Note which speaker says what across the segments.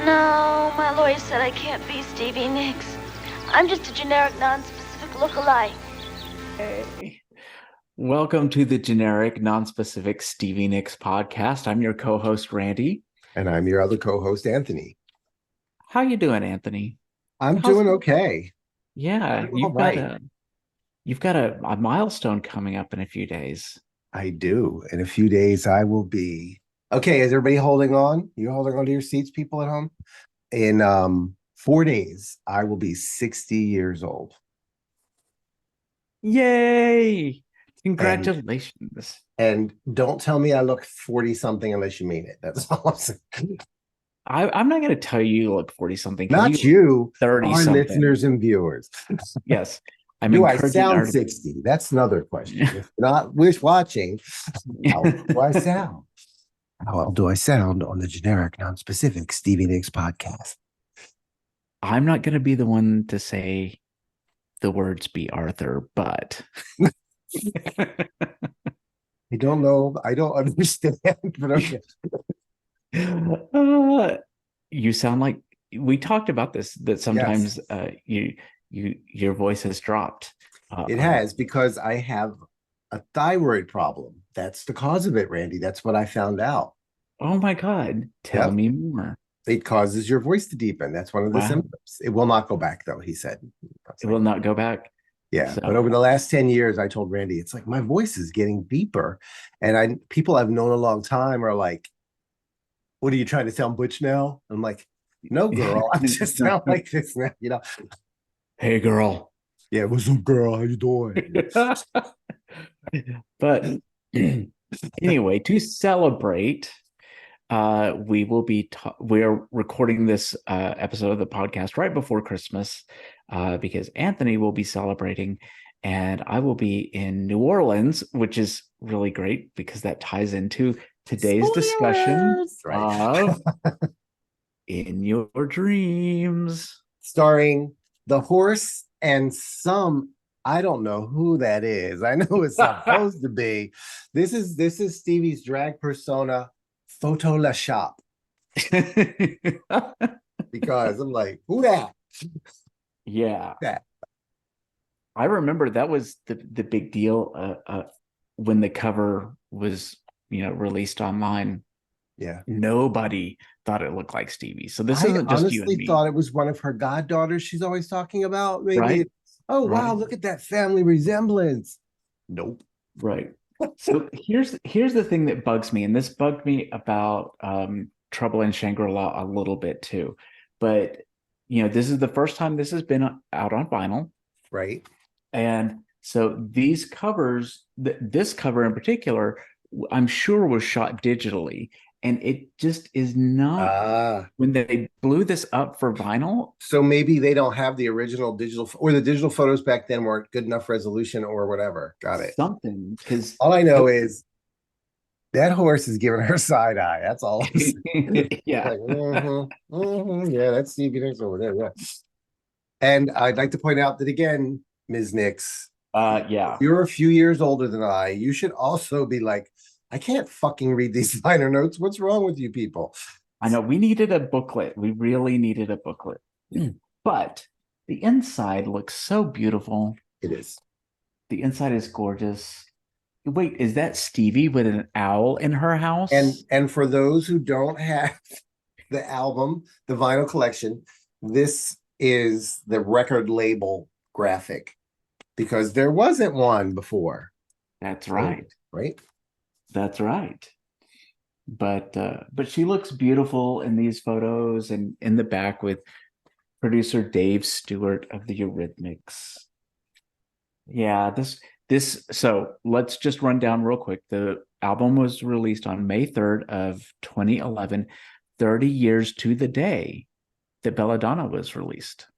Speaker 1: No, my lawyer said I can't be Stevie Nicks. I'm just a generic, non-specific look-alike.
Speaker 2: Hey. Welcome to the generic, non-specific Stevie Nicks podcast. I'm your co-host, Randy.
Speaker 3: And I'm your other co-host, Anthony.
Speaker 2: How you doing, Anthony?
Speaker 3: I'm doing okay.
Speaker 2: Yeah,
Speaker 3: All right.
Speaker 2: You've got a milestone coming up in a few days.
Speaker 3: I do. In a few days, I will be okay. Is everybody holding on? You holding on to your seats, people at home? In 4 days, I will be 60 years old.
Speaker 2: Yay!
Speaker 3: And
Speaker 2: Congratulations.
Speaker 3: and don't tell me I look 40 something unless you mean it. That's all I'm saying.
Speaker 2: I'm not going to tell you look 40 something.
Speaker 3: Not you,
Speaker 2: 30
Speaker 3: our
Speaker 2: something.
Speaker 3: listeners and viewers.
Speaker 2: Yes. I'm
Speaker 3: Do I
Speaker 2: encouraging
Speaker 3: sound 60? That's another question. If not wish watching, how do I sound? How well do I sound on the generic, non-specific Stevie Nicks podcast?
Speaker 2: I'm not going to be the one to say the words "be Arthur," but
Speaker 3: I don't know. I don't understand, but okay.
Speaker 2: You sound like we talked about this, that sometimes your voice has dropped.
Speaker 3: It has, because I have a thyroid problem. That's the cause of it, Randy. That's what I found out.
Speaker 2: Oh my God. Tell me more.
Speaker 3: It causes your voice to deepen. That's one of the symptoms. It will not go back, though, he said.
Speaker 2: It will not go back.
Speaker 3: Yeah. But over the last 10 years, I told Randy, it's like my voice is getting deeper. And people I've known a long time are like, what are you trying to sound butch now? I'm like, no, girl, I just sound like this now, you know.
Speaker 2: Hey, girl.
Speaker 3: Yeah, what's up, girl? How you doing?
Speaker 2: But anyway, to celebrate, we're recording this episode of the podcast right before Christmas, because Anthony will be celebrating, and I will be in New Orleans, which is really great because that ties into today's discussion of In Your Dreams,
Speaker 3: starring the horse and I don't know who that is. I know it's supposed to be. This is Stevie's drag persona, Photo La Shop. Because I'm like, who that?
Speaker 2: Yeah.
Speaker 3: That.
Speaker 2: I remember that was the big deal when the cover was, released online.
Speaker 3: Yeah.
Speaker 2: Nobody thought it looked like Stevie. So this isn't just you and me.
Speaker 3: I honestly thought it was one of her goddaughters she's always talking about. Maybe.
Speaker 2: Right?
Speaker 3: Oh, wow,
Speaker 2: right.
Speaker 3: Look at that family resemblance. Nope.
Speaker 2: Right. So here's the thing that bugs me, and this bugged me about Trouble in Shangri-La a little bit too. But this is the first time this has been out on vinyl.
Speaker 3: Right.
Speaker 2: And so these covers, this cover in particular, I'm sure was shot digitally, and it just is not. When they blew this up for vinyl.
Speaker 3: So maybe they don't have the original digital, or the digital photos back then weren't good enough resolution or whatever. Got it.
Speaker 2: Something, because
Speaker 3: all I know is that horse is giving her side eye. That's all I'm saying.
Speaker 2: Yeah.
Speaker 3: Like, yeah, that's Stevie Nicks over there. Yeah. And I'd like to point out that again, Ms. Nicks.
Speaker 2: Yeah.
Speaker 3: If you're a few years older than I, you should also be like, I can't fucking read these liner notes. What's wrong with you people?
Speaker 2: I know we needed a booklet. We really needed a booklet. But the inside looks so beautiful.
Speaker 3: It is.
Speaker 2: The inside is gorgeous. Wait, is that Stevie with an owl in her house?
Speaker 3: And for those who don't have the album, the vinyl collection, this is the record label graphic, because there wasn't one before.
Speaker 2: That's right.
Speaker 3: Right?
Speaker 2: That's right. But she looks beautiful in these photos, and in the back with producer Dave Stewart of the Eurythmics. Yeah, so let's just run down real quick. The album was released on May 3rd of 2011, 30 years to the day that Belladonna was released.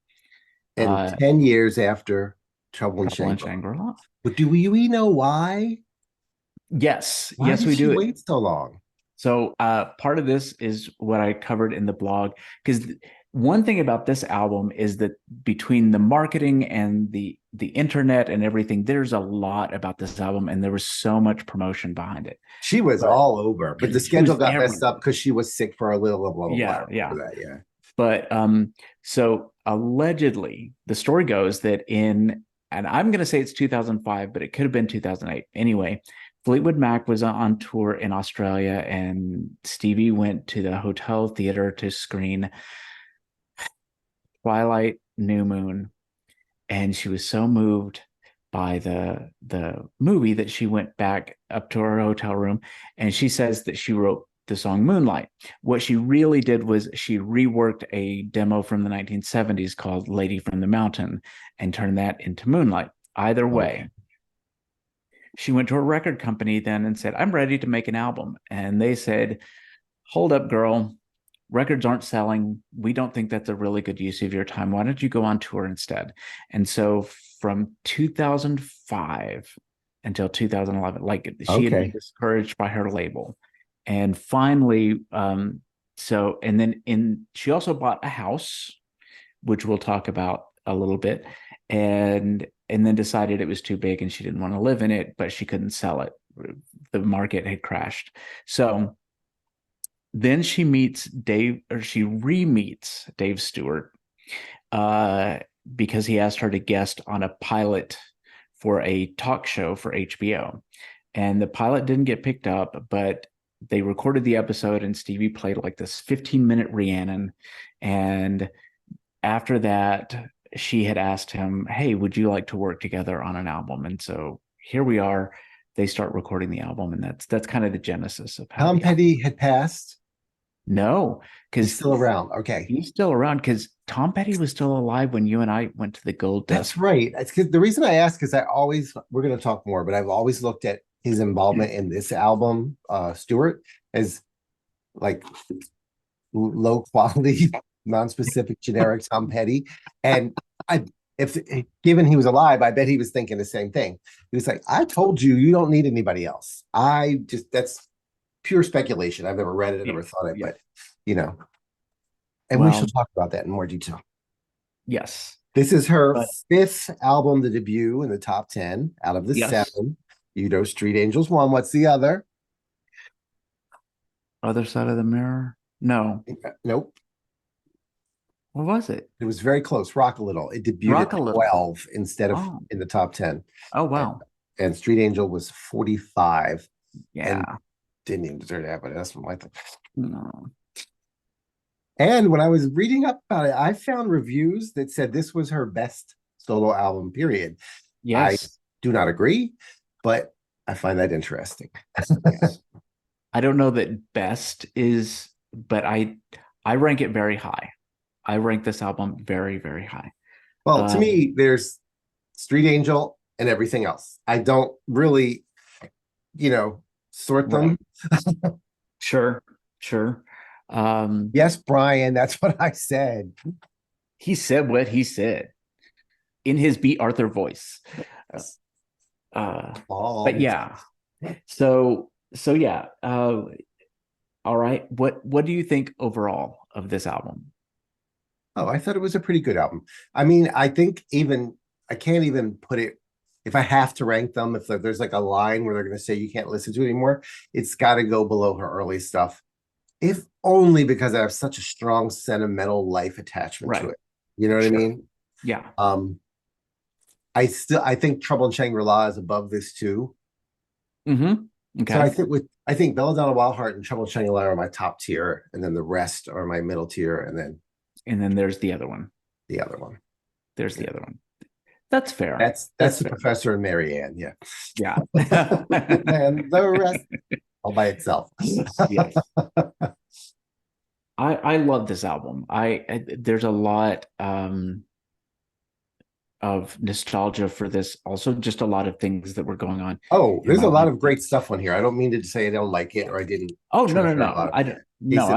Speaker 3: And 10 years after Trouble in Shangri-La. But do we know why?
Speaker 2: Yes.
Speaker 3: Why
Speaker 2: yes,
Speaker 3: did
Speaker 2: we
Speaker 3: she
Speaker 2: do.
Speaker 3: Wait so long?
Speaker 2: So part of this is what I covered in the blog, because one thing about this album is that between the marketing and the internet and everything, there's a lot about this album, and there was so much promotion behind it.
Speaker 3: She was all over, but the schedule got messed up because she was sick for a little while.
Speaker 2: Yeah.
Speaker 3: That, yeah.
Speaker 2: But so allegedly, the story goes that and I'm going to say it's 2005, but it could have been 2008. Anyway, Fleetwood Mac was on tour in Australia, and Stevie went to the hotel theater to screen Twilight New Moon, and she was so moved by the movie that she went back up to her hotel room, and she says that she wrote the song Moonlight. What she really did was she reworked a demo from the 1970s called Lady from the Mountain and turned that into Moonlight. Either way, she went to a record company then and said, I'm ready to make an album. And they said, hold up, girl. Records aren't selling. We don't think that's a really good use of your time. Why don't you go on tour instead? And so from 2005 until 2011, like she had been discouraged by her label. And finally, and then she also bought a house, which we'll talk about a little bit, and then decided it was too big and she didn't want to live in it, but she couldn't sell it. The market had crashed. So then she re-meets Dave Stewart because he asked her to guest on a pilot for a talk show for HBO. And the pilot didn't get picked up, but they recorded the episode and Stevie played like this 15-minute Rhiannon. And after that, she had asked him, hey, would you like to work together on an album? And so here we are. They start recording the album, and that's kind of the genesis of how
Speaker 3: Tom Petty had passed.
Speaker 2: No, because
Speaker 3: he's still around. Okay,
Speaker 2: he's still around because Tom Petty was still alive when you and I went to the Gold Dust.
Speaker 3: That's right. It's the reason I ask is we're going to talk more, but I've always looked at his involvement in this album, Stewart, as like low quality, non-specific, generic Tom Petty. And if given he was alive, I bet he was thinking the same thing. He was like, I told you, you don't need anybody else. That's pure speculation. I've never read it, never thought it, but and we shall talk about that in more detail.
Speaker 2: Yes.
Speaker 3: This is her fifth album to debut in the top 10 out of the seven. Street Angels one. What's the other?
Speaker 2: Other Side of the Mirror? No.
Speaker 3: Nope.
Speaker 2: What was it?
Speaker 3: It was very close. Rock a Little. It debuted at 12 instead of in the top 10.
Speaker 2: Oh, wow.
Speaker 3: And Street Angel was 45.
Speaker 2: Yeah.
Speaker 3: And didn't even deserve that, but that's what I thought.
Speaker 2: No.
Speaker 3: And when I was reading up about it, I found reviews that said this was her best solo album, period.
Speaker 2: Yes.
Speaker 3: I do not agree, but I find that interesting.
Speaker 2: Yes. I don't know that best is, but I rank it very high. I rank this album very, very high.
Speaker 3: Well, to me, there's Street Angel and everything else. I don't really, sort them.
Speaker 2: Right. Sure.
Speaker 3: Yes, Brian, that's what I said.
Speaker 2: He said what he said in his Beat Arthur voice. But yeah. So yeah. All right. What do you think overall of this album?
Speaker 3: Oh, I thought it was a pretty good album. I mean, I think I can't even put it, if I have to rank them, if there's like a line where they're going to say you can't listen to it anymore, it's got to go below her early stuff. If only because I have such a strong sentimental life attachment to it. You know what I mean?
Speaker 2: Yeah.
Speaker 3: I think Trouble in Shangri-La is above this too.
Speaker 2: Mm-hmm. Okay.
Speaker 3: So I think Belladonna Wild Heart and Trouble in Shangri-La are my top tier, and then the rest are my middle tier, and then there's
Speaker 2: the other one.
Speaker 3: The other one.
Speaker 2: There's the other one. That's fair.
Speaker 3: That's the fair. Professor and Marianne. Yeah.
Speaker 2: Yeah.
Speaker 3: And the rest all by itself.
Speaker 2: Yes. I love this album. There's a lot of nostalgia for this. Also, just a lot of things that were going on.
Speaker 3: Oh, there's a lot of great stuff on here. I don't mean to say I don't like it or I didn't.
Speaker 2: Oh, no. I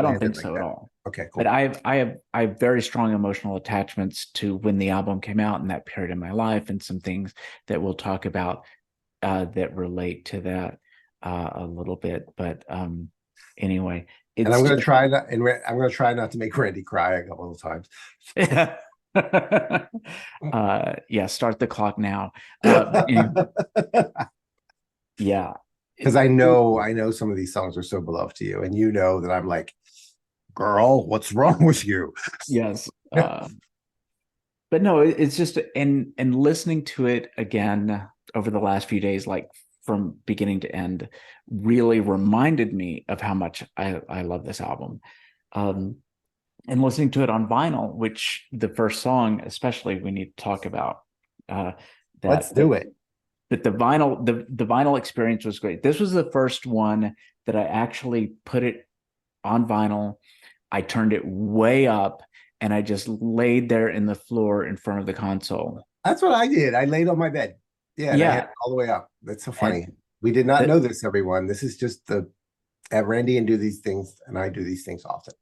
Speaker 2: don't think so at all.
Speaker 3: Okay, cool.
Speaker 2: But I have very strong emotional attachments to when the album came out and that period in my life, and some things that we'll talk about that relate to that a little bit. But anyway,
Speaker 3: and I'm going to try not. And I'm going to try not to make Randy cry a couple of times.
Speaker 2: Yeah, start the clock now. Yeah,
Speaker 3: because I know some of these songs are so beloved to you, and you know that I'm like girl, what's wrong with you?
Speaker 2: Yes. But no, it's just and listening to it again over the last few days, like from beginning to end, really reminded me of how much I love this album. Um, and listening to it on vinyl, which the first song, especially, we need to talk about. Uh,
Speaker 3: Let's
Speaker 2: that
Speaker 3: do it.
Speaker 2: But the vinyl experience was great. This was the first one that I actually put it on vinyl. I turned it way up and I just laid there in the floor in front of the console.
Speaker 3: That's what I did. I laid on my bed. Yeah, and I had
Speaker 2: Yeah.
Speaker 3: it all the way up. That's so
Speaker 2: And
Speaker 3: funny. We did not
Speaker 2: that,
Speaker 3: know this, everyone. This is just the at Randy and do these things, and I do these things often.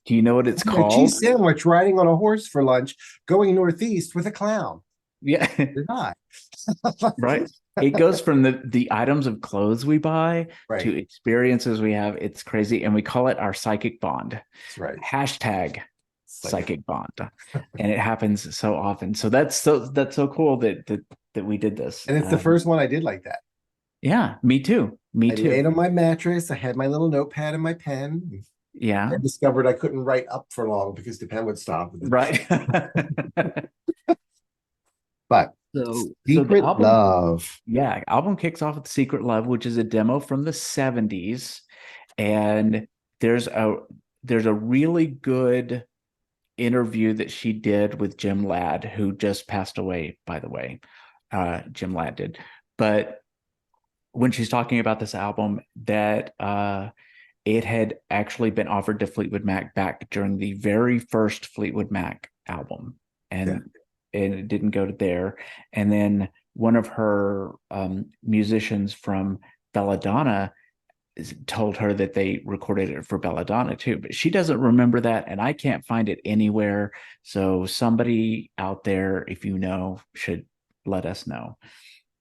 Speaker 2: do you know what it's
Speaker 3: A
Speaker 2: called?
Speaker 3: cheese sandwich riding on a horse for lunch, going northeast with a clown.
Speaker 2: Yeah.
Speaker 3: Did I?
Speaker 2: Right. It goes from the items of clothes we buy to
Speaker 3: Right.
Speaker 2: experiences we have. It's crazy. And we call it our psychic bond.
Speaker 3: That's right.
Speaker 2: Hashtag
Speaker 3: Like
Speaker 2: psychic bond. And it happens so often. So that's so cool that we did this.
Speaker 3: and it's the first one I did like that.
Speaker 2: Yeah, me too. Me
Speaker 3: I
Speaker 2: too.
Speaker 3: laid on my mattress. I had my little notepad and my pen.
Speaker 2: Yeah.
Speaker 3: I discovered I couldn't write up for long because the pen would stop.
Speaker 2: Right.
Speaker 3: But
Speaker 2: So the
Speaker 3: Secret
Speaker 2: album,
Speaker 3: Love.
Speaker 2: yeah, album kicks off with Secret Love, which is a demo from the 70s. And there's a really good interview that she did with Jim Ladd, who just passed away, by the way. Jim Ladd did. But when she's talking about this album, that it had actually been offered to Fleetwood Mac back during the very first Fleetwood Mac album. And it didn't go to there. And then one of her musicians from Belladonna told her that they recorded it for Belladonna too, but she doesn't remember that, and I can't find it anywhere. So somebody out there, if you know, should let us know.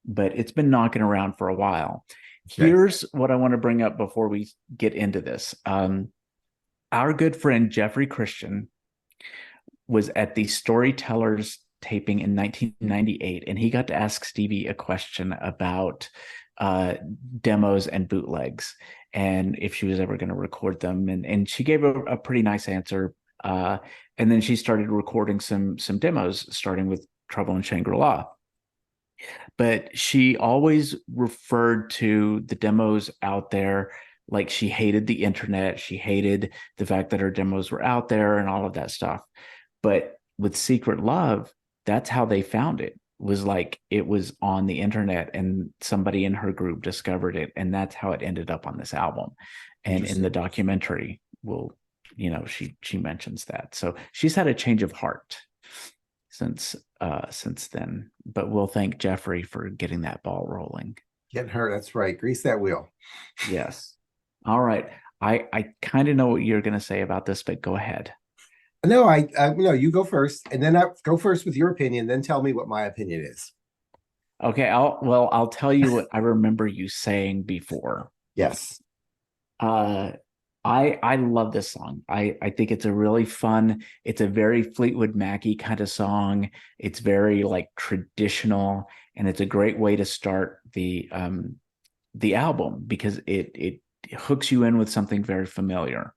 Speaker 2: But it's been knocking around for a while. Here's what I want to bring up before we get into this. Our good friend Jeffrey Christian was at the Storytellers taping in 1998, and he got to ask Stevie a question about demos and bootlegs and if she was ever going to record them, and she gave a pretty nice answer, and then she started recording some demos, starting with Trouble in Shangri-La. But she always referred to the demos out there like she hated the internet, she hated the fact that her demos were out there and all of that stuff. But with Secret Love, that's how they found it, was like it was on the internet and somebody in her group discovered it, and that's how it ended up on this album. And in the documentary, she mentions that. So she's had a change of heart since then. But we'll thank Jeffrey for getting that ball rolling.
Speaker 3: Get her, that's right. Grease that wheel.
Speaker 2: Yes. All right. I kind of know what you're going to say about this, but go ahead.
Speaker 3: No, I you go first, and then I go first with your opinion, then tell me what my opinion is.
Speaker 2: Okay, I'll tell you what I remember you saying before.
Speaker 3: Yes.
Speaker 2: I love this song. I think it's a really fun, it's a very Fleetwood Mac-y kind of song. It's very like traditional, and it's a great way to start the album because it hooks you in with something very familiar,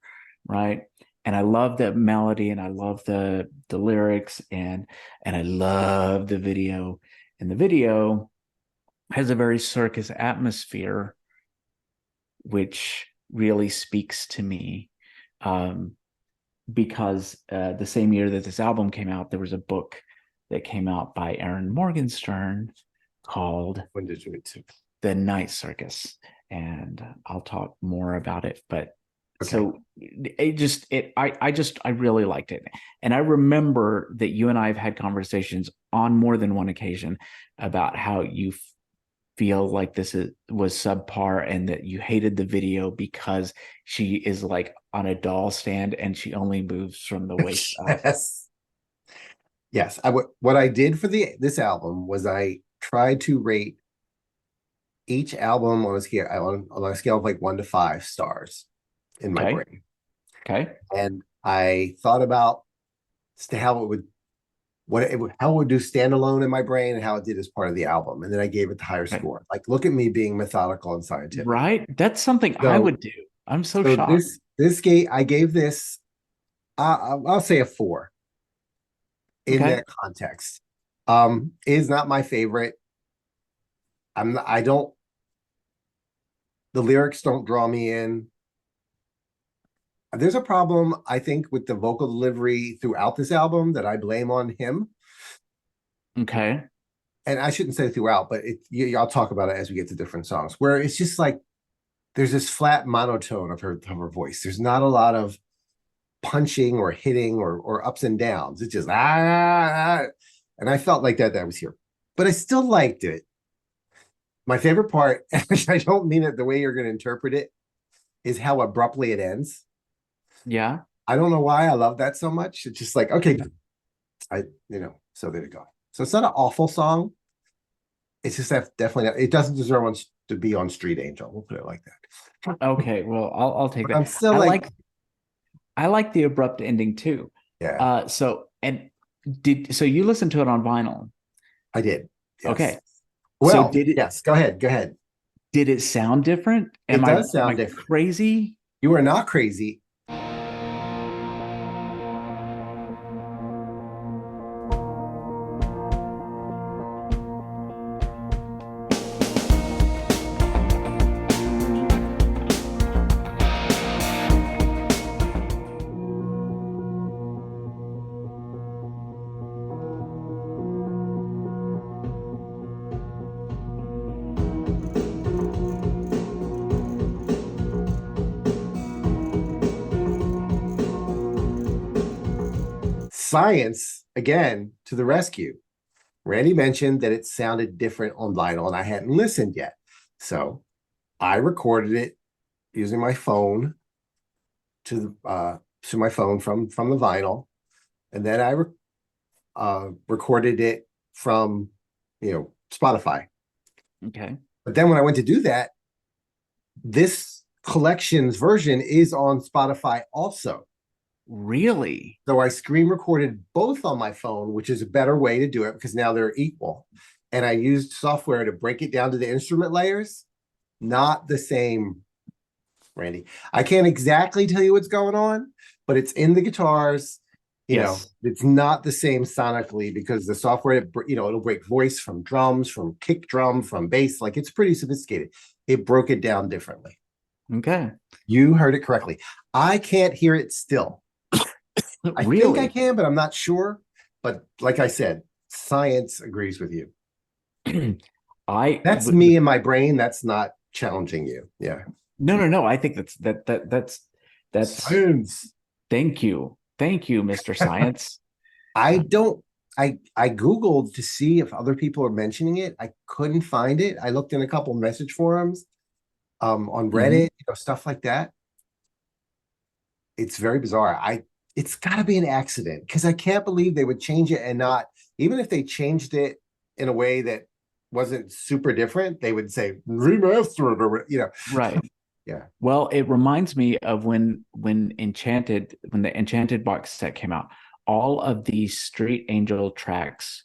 Speaker 2: right? And I love the melody, and I love the lyrics, and I love the video. And the video has a very circus atmosphere, which really speaks to me. Because the same year that this album came out, there was a book that came out by Aaron Morgenstern called
Speaker 3: When did you read it?
Speaker 2: The Night Circus. And I'll talk more about it, but
Speaker 3: Okay.
Speaker 2: so I really liked it. And I remember that you and I have had conversations on more than one occasion about how you feel like was subpar, and that you hated the video because she is like on a doll stand and she only moves from the waist up.
Speaker 3: Yes. What I did for this album was I tried to rate each album on a scale of like 1 to 5 stars in my brain.
Speaker 2: Okay.
Speaker 3: And I thought about how it would do standalone in my brain and how it did as part of the album. And then I gave it the higher score. Like, look at me being methodical and scientific.
Speaker 2: Right. That's something I would do. I'm so shocked.
Speaker 3: I gave this I'll say a 4 in
Speaker 2: Okay.
Speaker 3: that context. Is not my favorite. I don't, the lyrics don't draw me in. There's a problem, I think, with the vocal delivery throughout this album that I blame on him.
Speaker 2: Okay.
Speaker 3: And I shouldn't say throughout, but I'll talk about it as we get to different songs, where it's just like there's this flat monotone of her voice. There's not a lot of punching or hitting or ups and downs. It's just and I felt like that was here, but I still liked it. My favorite part, I don't mean it the way you're going to interpret it, is how abruptly it ends.
Speaker 2: Yeah.
Speaker 3: I don't know why I love that so much. It's just like, okay, so there you go. So it's not an awful song. It's just that definitely it doesn't deserve to be on Street Angel. We'll put it like that.
Speaker 2: Okay. Well, I'll take
Speaker 3: But
Speaker 2: that.
Speaker 3: I'm still
Speaker 2: I
Speaker 3: like,
Speaker 2: like I like the abrupt ending too.
Speaker 3: yeah,
Speaker 2: So and so you listened to it on vinyl.
Speaker 3: I did. Yes.
Speaker 2: Okay. So
Speaker 3: Well, yes. Go ahead. Go ahead.
Speaker 2: did it sound different?
Speaker 3: It
Speaker 2: Am I
Speaker 3: does sound different.
Speaker 2: crazy?
Speaker 3: You are not crazy. Science, again, to the rescue. Randy mentioned that it sounded different on vinyl, and I hadn't listened yet. So I recorded it using my phone to my phone from the vinyl, and then I recorded it from Spotify.
Speaker 2: Okay.
Speaker 3: But then when I went to do that, this collection's version is on Spotify also.
Speaker 2: Really?
Speaker 3: So I screen recorded both on my phone, which is a better way to do it because now they're equal. And I used software to break it down to the instrument layers. Not the same, Randy. I can't exactly tell you what's going on, but it's in the guitars.
Speaker 2: Yes.
Speaker 3: It's not the same sonically because the software, it'll break voice from drums, from kick drum, from bass. Like it's pretty sophisticated. It broke it down differently.
Speaker 2: Okay.
Speaker 3: You heard it correctly. I can't hear it still. I think I
Speaker 2: Really?
Speaker 3: can, but I'm not sure. But like I said, science agrees with you.
Speaker 2: I
Speaker 3: That's me in my brain. That's not challenging you. Yeah.
Speaker 2: no. I think that's
Speaker 3: Science.
Speaker 2: thank you. Thank you, Mr. Science.
Speaker 3: I don't. I Googled to see if other people are mentioning it. I couldn't find it. I looked in a couple message forums, on Reddit, stuff like that. It's very bizarre. It's got to be an accident because I can't believe they would change it and not, even if they changed it in a way that wasn't super different, they would say remaster it or
Speaker 2: Right.
Speaker 3: Yeah.
Speaker 2: Well, it reminds me of when the Enchanted box set came out, all of the Street Angel tracks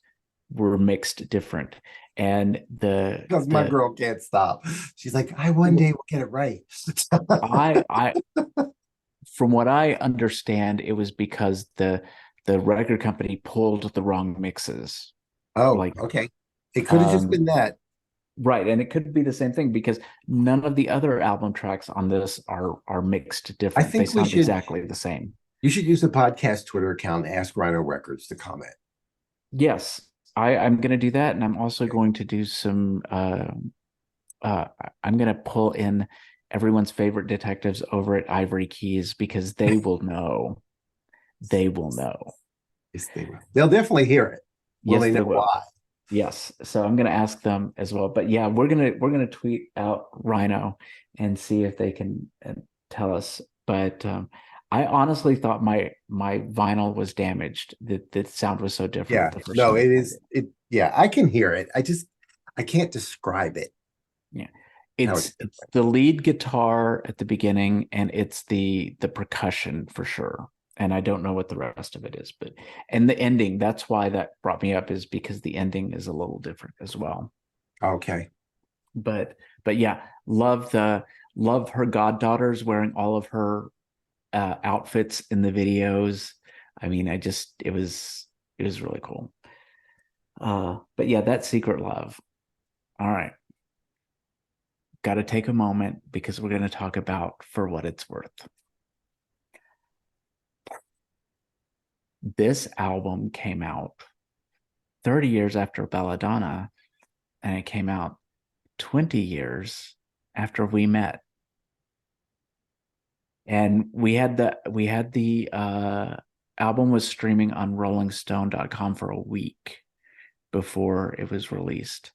Speaker 2: were mixed different. And
Speaker 3: Because my girl can't stop. She's like, I one day will get it right.
Speaker 2: I from what I understand, it was because the record company pulled the wrong mixes.
Speaker 3: Oh, okay. It could have just been that.
Speaker 2: Right, and it could be the same thing because none of the other album tracks on this are mixed different.
Speaker 3: I think
Speaker 2: they sound exactly the same.
Speaker 3: You should use the podcast Twitter account, Ask Rhino Records, to comment.
Speaker 2: Yes, I'm going to do that, and I'm also going to do some. I'm going to pull in everyone's favorite detectives over at Ivory Keys because they will know. They will know.
Speaker 3: Yes, they will. They'll definitely hear it. Will
Speaker 2: Yes,
Speaker 3: they know
Speaker 2: will.
Speaker 3: why?
Speaker 2: Yes. So I'm going to ask them as well. But yeah, we're gonna tweet out Rhino and see if they can tell us. But I honestly thought my vinyl was damaged. The sound was so different.
Speaker 3: Yeah.
Speaker 2: The first
Speaker 3: No,
Speaker 2: time
Speaker 3: it is. Yeah, I can hear it. I can't describe it.
Speaker 2: Yeah. It's the lead guitar at the beginning and it's the percussion for sure. And I don't know what the rest of it is, and the ending, that's why that brought me up, is because the ending is a little different as well.
Speaker 3: Okay.
Speaker 2: But yeah, love her goddaughters wearing all of her outfits in the videos. I mean, it was really cool. But yeah, that Secret Love. All right. Got to take a moment because we're going to talk about For What It's Worth. This album came out 30 years after Belladonna, and it came out 20 years after We Met. And we had the album was streaming on rollingstone.com for a week before it was released.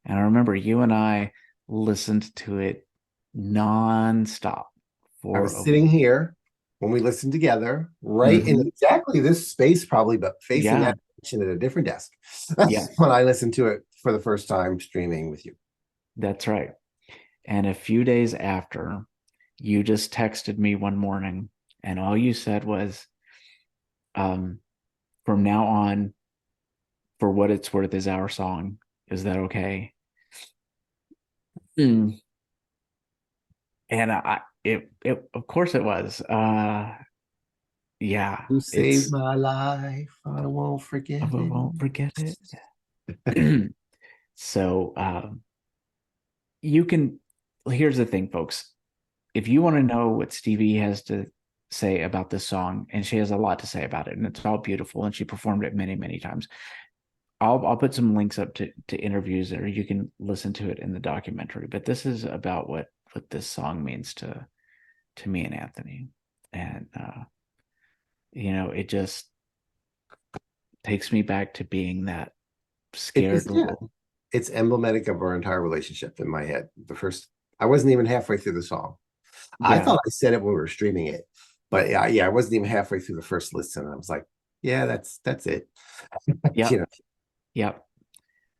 Speaker 2: And I remember you and I listened to it nonstop
Speaker 3: I
Speaker 2: for
Speaker 3: was
Speaker 2: a
Speaker 3: sitting
Speaker 2: week.
Speaker 3: here when we listened together, right in exactly this space, probably, but facing
Speaker 2: Yeah.
Speaker 3: that direction at a different desk.
Speaker 2: Yeah,
Speaker 3: When I listened to it for the first time streaming with you.
Speaker 2: that's right. And a few days after, you just texted me one morning, and all you said was, from now on, For What It's Worth is our song. Is that okay? Mm. And it of course it was. Yeah,
Speaker 3: You saved my life. I won't forget
Speaker 2: I
Speaker 3: it.
Speaker 2: won't forget it. So you can, here's the thing, folks. If you want to know what Stevie has to say about this song, and she has a lot to say about it, and it's all beautiful, and she performed it many, many times. I'll put some links up to interviews there. You can listen to it in the documentary. But this is about what this song means to me and Anthony. And it just takes me back to being that scared little.
Speaker 3: It's emblematic of our entire relationship in my head. I wasn't even halfway through the song. I
Speaker 2: Yeah.
Speaker 3: thought I said it when we were streaming it, but yeah, I wasn't even halfway through the first listen. I was like, yeah, that's it.
Speaker 2: Yep. Yep.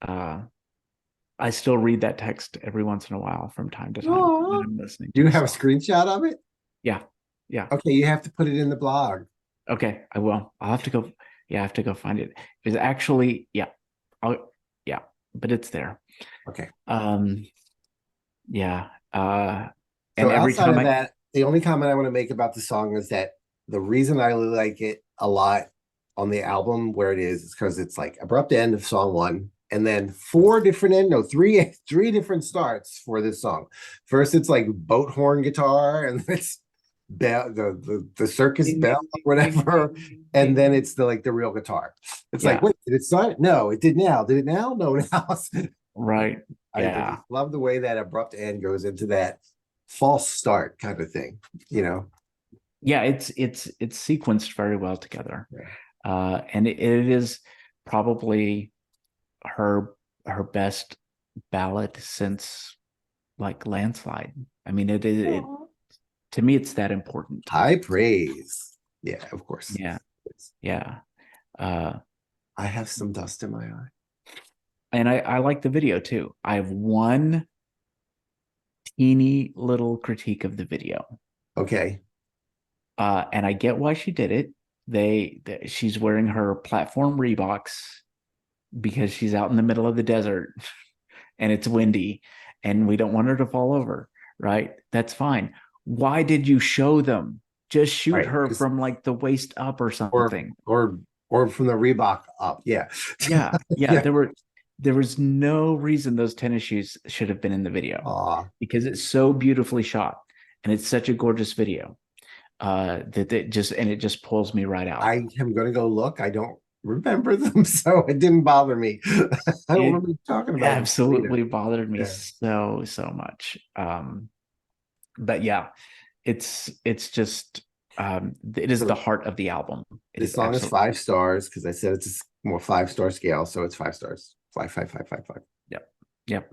Speaker 2: I still read that text every once in a while from time to time when I'm listening
Speaker 3: Do
Speaker 2: to
Speaker 3: you
Speaker 2: the
Speaker 3: have a
Speaker 2: song.
Speaker 3: screenshot of it?
Speaker 2: Yeah. Yeah.
Speaker 3: Okay, you have to put it in the blog.
Speaker 2: Okay, I will. I'll have to go. Yeah, I have to go find it. It's actually, yeah. Yeah, but it's there.
Speaker 3: Okay.
Speaker 2: Yeah.
Speaker 3: So
Speaker 2: And every
Speaker 3: outside
Speaker 2: time
Speaker 3: of that, the only comment I want to make about the song is that the reason I really like it a lot on the album where it is because it's like abrupt end of song one, and then three different starts for this song. First, it's like boat horn guitar, and it's the circus bell or whatever, and then it's the real guitar. It's like,
Speaker 2: yeah,
Speaker 3: wait, did it start? No, it did now. Did it now? No, now.
Speaker 2: right.
Speaker 3: I
Speaker 2: Yeah.
Speaker 3: just love the way that abrupt end goes into that false start kind of thing, you know.
Speaker 2: Yeah, it's sequenced very well together.
Speaker 3: Yeah.
Speaker 2: And it is probably her best ballad since like Landslide. I mean, it to me it's that important.
Speaker 3: High praise. Yeah, of course.
Speaker 2: Yeah. Yeah. Uh
Speaker 3: I have some dust in my eye.
Speaker 2: and I like the video too. I have one teeny little critique of the video.
Speaker 3: Okay.
Speaker 2: And I get why she did it. She's wearing her platform Reeboks because she's out in the middle of the desert and it's windy and we don't want her to fall over, right? That's fine. Why did you show them? Just shoot
Speaker 3: Right,
Speaker 2: her from like the waist up or something.
Speaker 3: Or from the Reebok up. Yeah.
Speaker 2: Yeah.
Speaker 3: Yeah.
Speaker 2: There was no reason those tennis shoes should have been in the video because it's so beautifully shot and it's such a gorgeous video. That it just pulls me right out.
Speaker 3: I am gonna go look. I don't remember them, so it didn't bother me. I don't remember talking about
Speaker 2: absolutely bothered me so much. But yeah, it's just it is the heart of the album.
Speaker 3: This song is 5 stars because I said it's a more 5-star scale, so it's 5 stars. 5, 5, 5, 5, 5.
Speaker 2: Yep.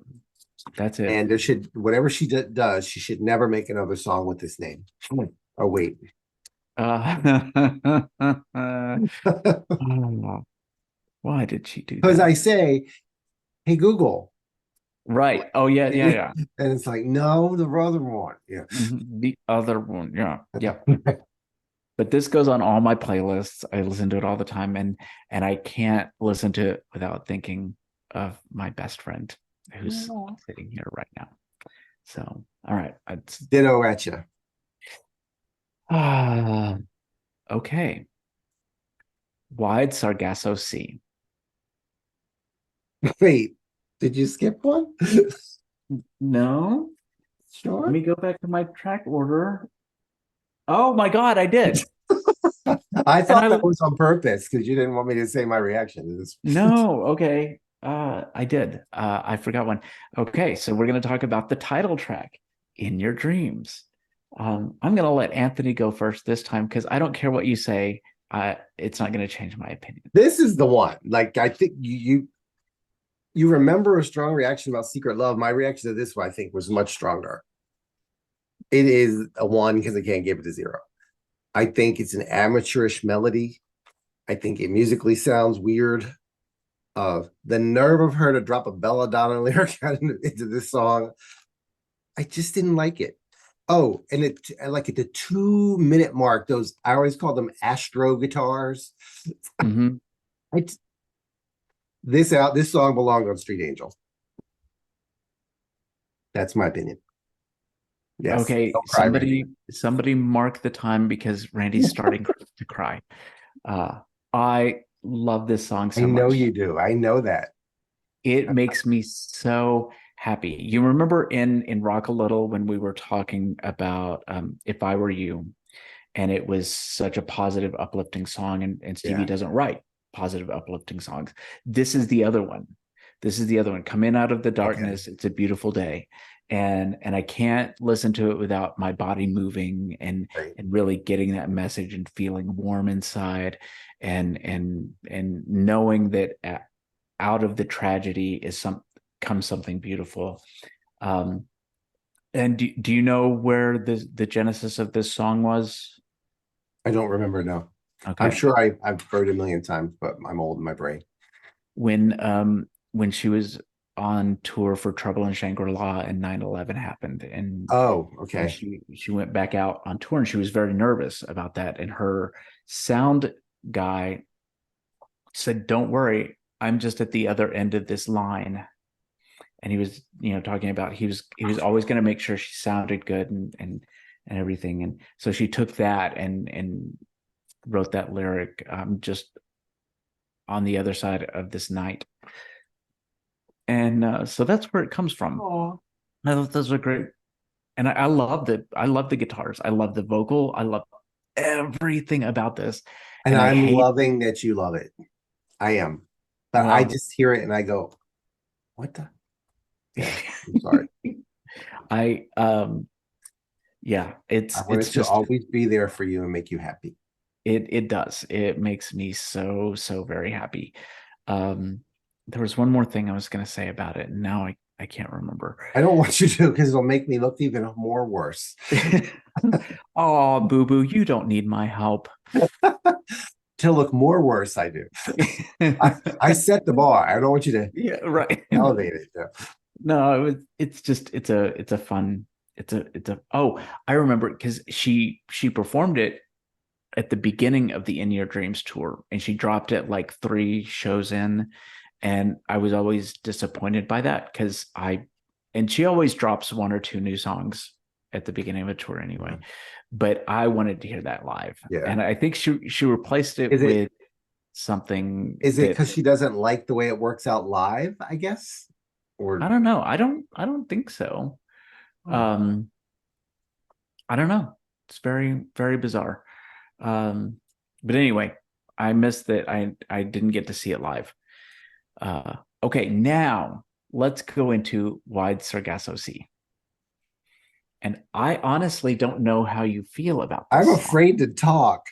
Speaker 2: That's it.
Speaker 3: And there should, whatever she does, she should never make another song with this name. Oh wait.
Speaker 2: Why did she do that?
Speaker 3: Because I say, hey Google.
Speaker 2: Right. Oh yeah.
Speaker 3: And it's like, no, the other one. Yeah.
Speaker 2: The other one. Yeah. Yep. But this goes on all my playlists. I listen to it all the time, and I can't listen to it without thinking of my best friend who's sitting here right now. So, all right.
Speaker 3: Ditto at you.
Speaker 2: Ah, okay. Wide Sargasso Sea.
Speaker 3: Wait, did you skip one?
Speaker 2: No, let
Speaker 3: Sure.
Speaker 2: me go back to my track order. Oh my God, I did.
Speaker 3: I
Speaker 2: And
Speaker 3: thought
Speaker 2: I
Speaker 3: that was on purpose because you didn't want me to say my reaction.
Speaker 2: no, okay. I did. I forgot one. Okay, so we're gonna talk about the title track, In Your Dreams. I'm gonna let Anthony go first this time because I don't care what you say. It's not gonna change my opinion.
Speaker 3: This is the one. Like I think you remember a strong reaction about Secret Love. My reaction to this one, I think, was much stronger. It is a one because I can't give it a zero. I think it's an amateurish melody. I think it musically sounds weird. The nerve of her to drop a belladonna lyric into this song, I just didn't like it. Oh, and like at the 2 minute mark, those I always call them Astro guitars.
Speaker 2: Mhm.
Speaker 3: I, this song belonged on Street Angel. That's my opinion. Yes,
Speaker 2: Okay,
Speaker 3: don't cry, Randy.
Speaker 2: somebody mark the time because Randy's starting to cry. I love this song
Speaker 3: I
Speaker 2: so
Speaker 3: know
Speaker 2: much.
Speaker 3: you do. I know that.
Speaker 2: It makes me so happy. You remember in Rock a Little when we were talking about If I Were You, and it was such a positive, uplifting song, and Stevie
Speaker 3: Yeah.
Speaker 2: doesn't write positive, uplifting songs. This is the other one. This is the other one. Come in out of the
Speaker 3: Okay.
Speaker 2: darkness. It's a beautiful day. And I can't listen to it without my body moving
Speaker 3: Right.
Speaker 2: and really getting that message and feeling warm inside and knowing that out of the tragedy is comes something beautiful. Um, and do you know where the genesis of this song was?
Speaker 3: I don't remember now. I'm
Speaker 2: Okay.
Speaker 3: sure I've heard it a million times, but I'm old in my brain.
Speaker 2: When she was on tour for Trouble in Shangri-La and 9/11 happened
Speaker 3: Oh,
Speaker 2: and
Speaker 3: okay.
Speaker 2: she went back out on tour and she was very nervous about that. And her sound guy said, "Don't worry, I'm just at the other end of this line." And he was, talking about he was always going to make sure she sounded good and everything. And so she took that and wrote that lyric, just on the other side of this night. And so that's where it comes from.
Speaker 3: Oh.
Speaker 2: I thought those are great, and I love the guitars. I love the vocal. I love everything about this,
Speaker 3: And
Speaker 2: and I
Speaker 3: I'm
Speaker 2: hate.
Speaker 3: loving that you love it. I am. But I
Speaker 2: Well,
Speaker 3: just hear it and I go, what the? Yeah, I'm sorry.
Speaker 2: I yeah,
Speaker 3: I
Speaker 2: it's
Speaker 3: wanted to
Speaker 2: just
Speaker 3: always be there for you and make you happy.
Speaker 2: it does. It makes me so very happy. Um, there was one more thing I was going to say about it, and now I can't remember.
Speaker 3: I don't want you to because it'll make me look even more worse.
Speaker 2: Oh, boo boo, you don't need my help.
Speaker 3: To look more worse, I do. I set the bar. I don't want you to
Speaker 2: Yeah, right.
Speaker 3: elevate it. Though.
Speaker 2: No, it's just it's a fun oh, I remember because she performed it at the beginning of the In Your Dreams tour and she dropped it like 3 shows in, and I was always disappointed by that because and she always drops 1 or 2 new songs at the beginning of a tour anyway, but I wanted to hear that live.
Speaker 3: Yeah.
Speaker 2: And I think she replaced it
Speaker 3: Is it
Speaker 2: with something
Speaker 3: is it
Speaker 2: that
Speaker 3: because she doesn't like the way it works out live, I guess?
Speaker 2: I
Speaker 3: Or
Speaker 2: don't know. I don't think so.
Speaker 3: oh,
Speaker 2: um I don't know. It's very, very bizarre. But anyway, I missed that I didn't get to see it live. Okay, now let's go into Wide Sargasso Sea. And I honestly don't know how you feel about
Speaker 3: I'm
Speaker 2: this song.
Speaker 3: afraid to talk.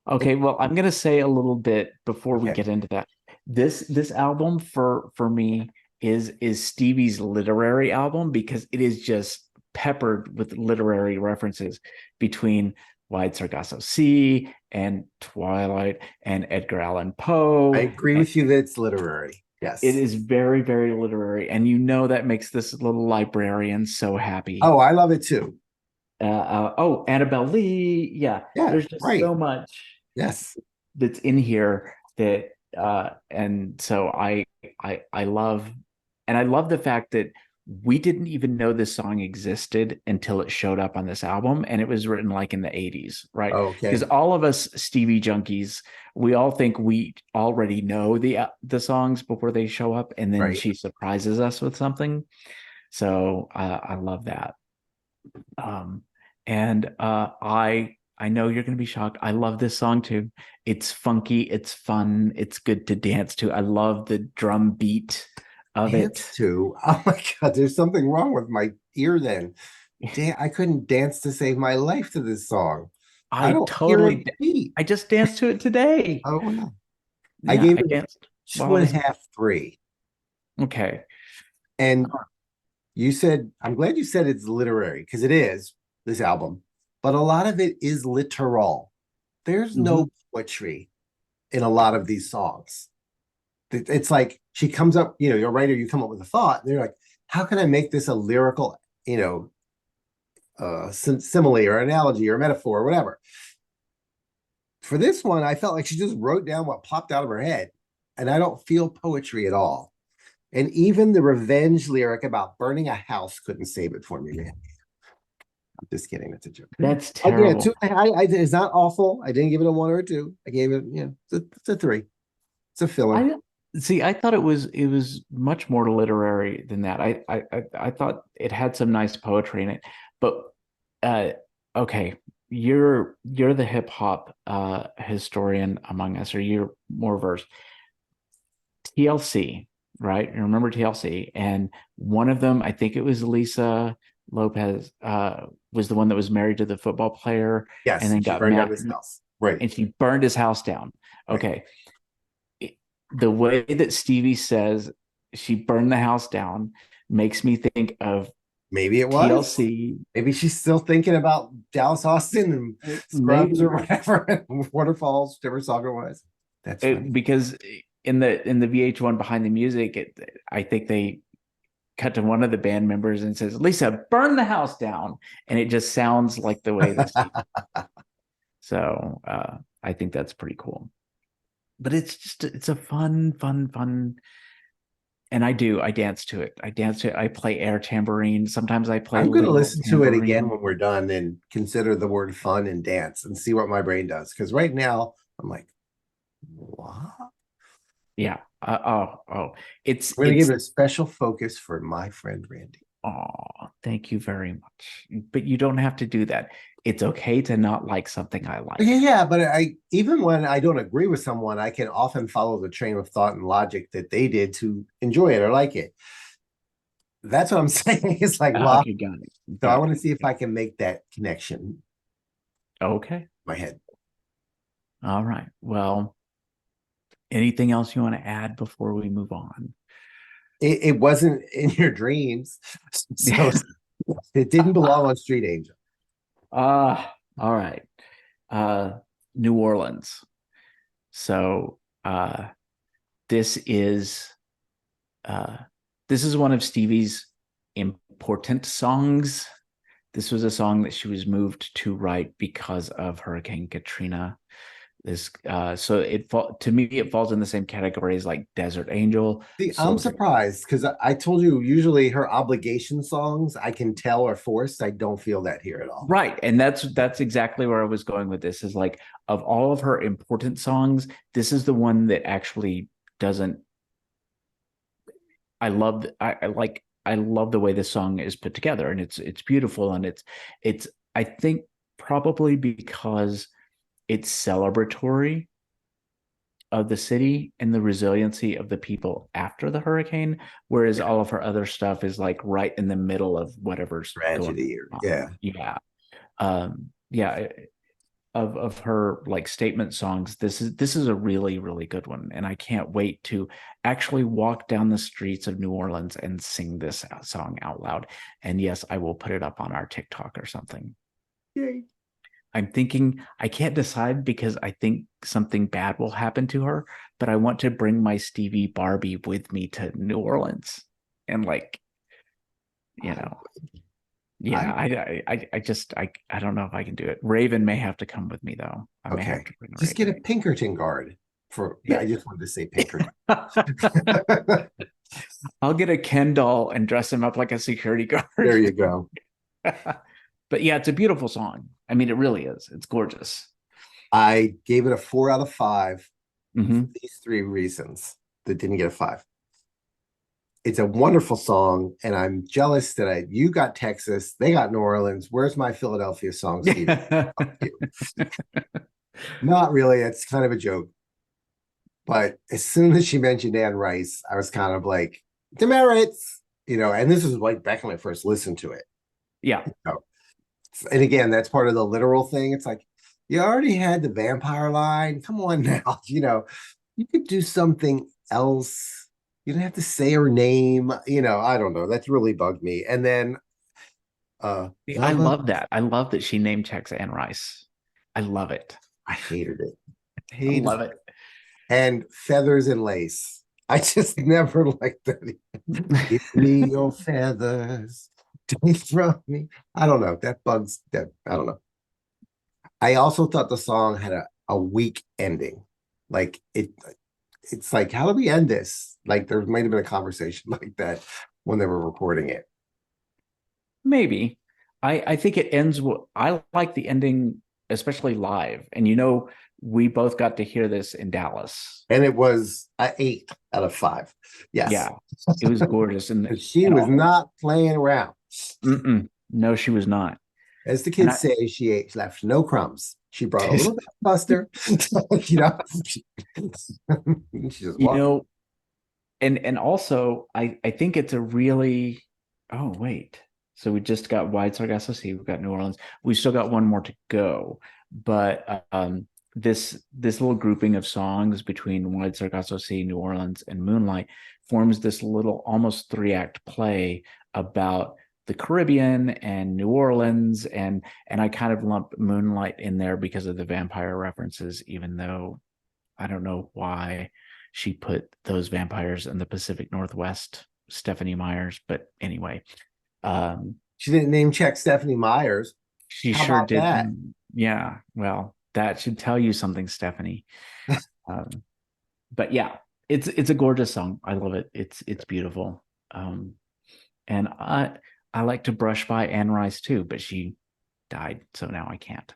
Speaker 2: Okay, well, I'm gonna say a little bit before we
Speaker 3: Okay.
Speaker 2: get into that. This album for me is Stevie's literary album because it is just peppered with literary references between Wide Sargasso Sea and Twilight and Edgar Allan
Speaker 3: I
Speaker 2: Poe.
Speaker 3: agree
Speaker 2: And
Speaker 3: with you that it's literary.
Speaker 2: it
Speaker 3: Yes.
Speaker 2: is very, very literary, and that makes this little librarian so happy.
Speaker 3: Oh, I love it too.
Speaker 2: Oh, Annabelle Lee, yeah.
Speaker 3: Yeah,
Speaker 2: There's just
Speaker 3: right.
Speaker 2: so much
Speaker 3: Yes.
Speaker 2: that's in here and so I love, and I love the fact that we didn't even know this song existed until it showed up on this album, and it was written like in the 80s, right? Because
Speaker 3: Okay.
Speaker 2: all of us Stevie junkies, we all think we already know the songs before they show up, and then
Speaker 3: Right.
Speaker 2: she surprises us with something. So I love that. Um, and I know you're going to be shocked. I love this song too. It's funky, it's fun, it's good to dance to. I love the drum beat of
Speaker 3: Dance
Speaker 2: it.
Speaker 3: to. Oh my God, there's something wrong with my ear then. I couldn't dance to save my life to this song. I
Speaker 2: I
Speaker 3: don't hear a
Speaker 2: totally,
Speaker 3: beat.
Speaker 2: I just danced to it today.
Speaker 3: Oh wow. I
Speaker 2: Yeah,
Speaker 3: gave
Speaker 2: I
Speaker 3: it
Speaker 2: danced while
Speaker 3: two
Speaker 2: I
Speaker 3: and a
Speaker 2: was
Speaker 3: half, three.
Speaker 2: okay.
Speaker 3: And you said, I'm glad you said it's literary because it is this album, but a lot of it is literal. There's
Speaker 2: Mhm.
Speaker 3: no poetry in a lot of these songs. It's like she comes up, you're a writer, you come up with a thought, and you're like, how can I make this a lyrical, simile or analogy or metaphor or whatever? For this one, I felt like she just wrote down what popped out of her head, and I don't feel poetry at all. And even the revenge lyric about burning a house couldn't save it for me, man. I'm just kidding. That's a joke.
Speaker 2: That's
Speaker 3: Yeah,
Speaker 2: terrible.
Speaker 3: two. It's not awful. I didn't give it a 1 or a 2. I gave it, it's a 3. It's a filler.
Speaker 2: I see. I thought it was much more literary than that. I thought it had some nice poetry in it, but uh, okay, you're the hip hop historian among us, or you're more versed. TLC, right? You remember TLC, and one of them, I think it was Lisa Lopez, was the one that was married to the football player, and
Speaker 3: Yes,
Speaker 2: then
Speaker 3: she
Speaker 2: got
Speaker 3: burned down
Speaker 2: mad,
Speaker 3: this house. Right,
Speaker 2: and she burned his house down.
Speaker 3: right.
Speaker 2: Okay, the way that Stevie says she burned the house down makes me think of
Speaker 3: Maybe it was.
Speaker 2: TLC.
Speaker 3: Maybe she's still thinking about Dallas Austin and Scrubs or
Speaker 2: Maybe
Speaker 3: whatever, Waterfalls, whichever song it was. That's funny.
Speaker 2: because in the VH1 behind the music, I think they cut to one of the band members and says, "Lisa, burn the house down," and it just sounds like the way that Stevie. So I think that's pretty cool. But it's a fun, and I dance to it. I play air tambourine. Sometimes I play
Speaker 3: I'm going to
Speaker 2: little
Speaker 3: listen to it again
Speaker 2: tambourine.
Speaker 3: when we're done and consider the word fun and dance and see what my brain does. Because right now, I'm like, what?
Speaker 2: Yeah. Oh. It's
Speaker 3: I'm going to give
Speaker 2: it's
Speaker 3: it a special focus for my friend Randy.
Speaker 2: oh, thank you very much. But you don't have to do that. It's okay to not like something I
Speaker 3: Yeah,
Speaker 2: like.
Speaker 3: yeah, but even when I don't agree with someone, I can often follow the train of thought and logic that they did to enjoy it or like it. That's what I'm saying. It's like, wow.
Speaker 2: Okay, got it.
Speaker 3: So I
Speaker 2: Got
Speaker 3: want to
Speaker 2: it.
Speaker 3: see if I can make that connection in
Speaker 2: Okay.
Speaker 3: my head.
Speaker 2: All right. Well, anything else you want to add before we move on?
Speaker 3: It wasn't in your dreams, so it didn't belong on Street Angel.
Speaker 2: All right. Uh, New Orleans. So this is uh, this is one of Stevie's important songs. This was a song that she was moved to write because of Hurricane Katrina. So to me it falls in the same category as like Desert Angel,
Speaker 3: See, I'm
Speaker 2: Soldier.
Speaker 3: surprised because I told you usually her obligation songs I can tell are forced. I don't feel that here at all.
Speaker 2: Right. And that's exactly where I was going with this, is like, of all of her important songs, this is the one that actually doesn't. I love the way this song is put together, and it's beautiful, and it's I think probably because it's celebratory of the city and the resiliency of the people after the hurricane, whereas
Speaker 3: Yeah,
Speaker 2: all of her other stuff is like right in the middle of whatever's going
Speaker 3: tragedy or
Speaker 2: on.
Speaker 3: yeah.
Speaker 2: Yeah, of her like statement songs, this is a really, really good one, and I can't wait to actually walk down the streets of New Orleans and sing this song out loud. And yes, I will put it up on our TikTok or something.
Speaker 3: Yay.
Speaker 2: I'm thinking, I can't decide because I think something bad will happen to her, but I want to bring my Stevie Barbie with me to New Orleans, and like, you know,
Speaker 3: I
Speaker 2: yeah, I don't know if I can do it. Raven may have to come with me though. I may have
Speaker 3: okay.
Speaker 2: to bring
Speaker 3: Just get a
Speaker 2: Raven.
Speaker 3: Pinkerton guard I just wanted to say pink.
Speaker 2: I'll get a Ken doll and dress him up like a security guard.
Speaker 3: There you go.
Speaker 2: But yeah, it's a beautiful song. I mean, it really is. It's gorgeous.
Speaker 3: I gave it a 4 out of 5
Speaker 2: Mm-hmm.
Speaker 3: for these 3 reasons that didn't get a 5. It's a wonderful song, and I'm jealous that you got Texas, they got New Orleans. Where's my Philadelphia song, Steve? Not really. It's kind of a joke. But as soon as she mentioned Anne Rice, I was kind of like, demerits, and this was like back when I first listened to it.
Speaker 2: Yeah.
Speaker 3: And again, that's part of the literal thing. It's like, you already had the vampire line. Come on now. You could do something else. You don't have to say her name. I don't know. That's really bugged me. And then
Speaker 2: I love that. I love that she name checks Anne Rice. I love it.
Speaker 3: I hated it.
Speaker 2: I love it.
Speaker 3: And feathers and lace. I just never liked that. Give me your feathers. Take from me. I don't know. That bugs that. I don't know. I also thought the song had a weak ending. Like it's like, how do we end this? Like there might have been a conversation like that when they were recording it.
Speaker 2: Maybe. I think it ends. I like the ending, especially live. And we both got to hear this in Dallas.
Speaker 3: And it was an 8 out of 5. Yes.
Speaker 2: Yeah. It was gorgeous. And
Speaker 3: she was not playing around.
Speaker 2: No, she was not.
Speaker 3: As the kids say, she left no crumbs. She brought a little bit of buster.
Speaker 2: And also I think it's a really, oh wait. So we just got Wide Sargasso Sea, we've got New Orleans. We still got one more to go. But this little grouping of songs between Wide Sargasso Sea, New Orleans, and Moonlight forms this little almost 3-act play about the Caribbean and New Orleans, and I kind of lump Moonlight in there because of the vampire references, even though I don't know why she put those vampires in the Pacific Northwest, Stephanie Myers, but anyway.
Speaker 3: She didn't name check Stephanie Myers.
Speaker 2: She sure did. That? Yeah, well, that should tell you something, Stephanie. But yeah, it's a gorgeous song. I love it. It's beautiful. And I like to brush by Anne Rice too, but she died, so now I can't.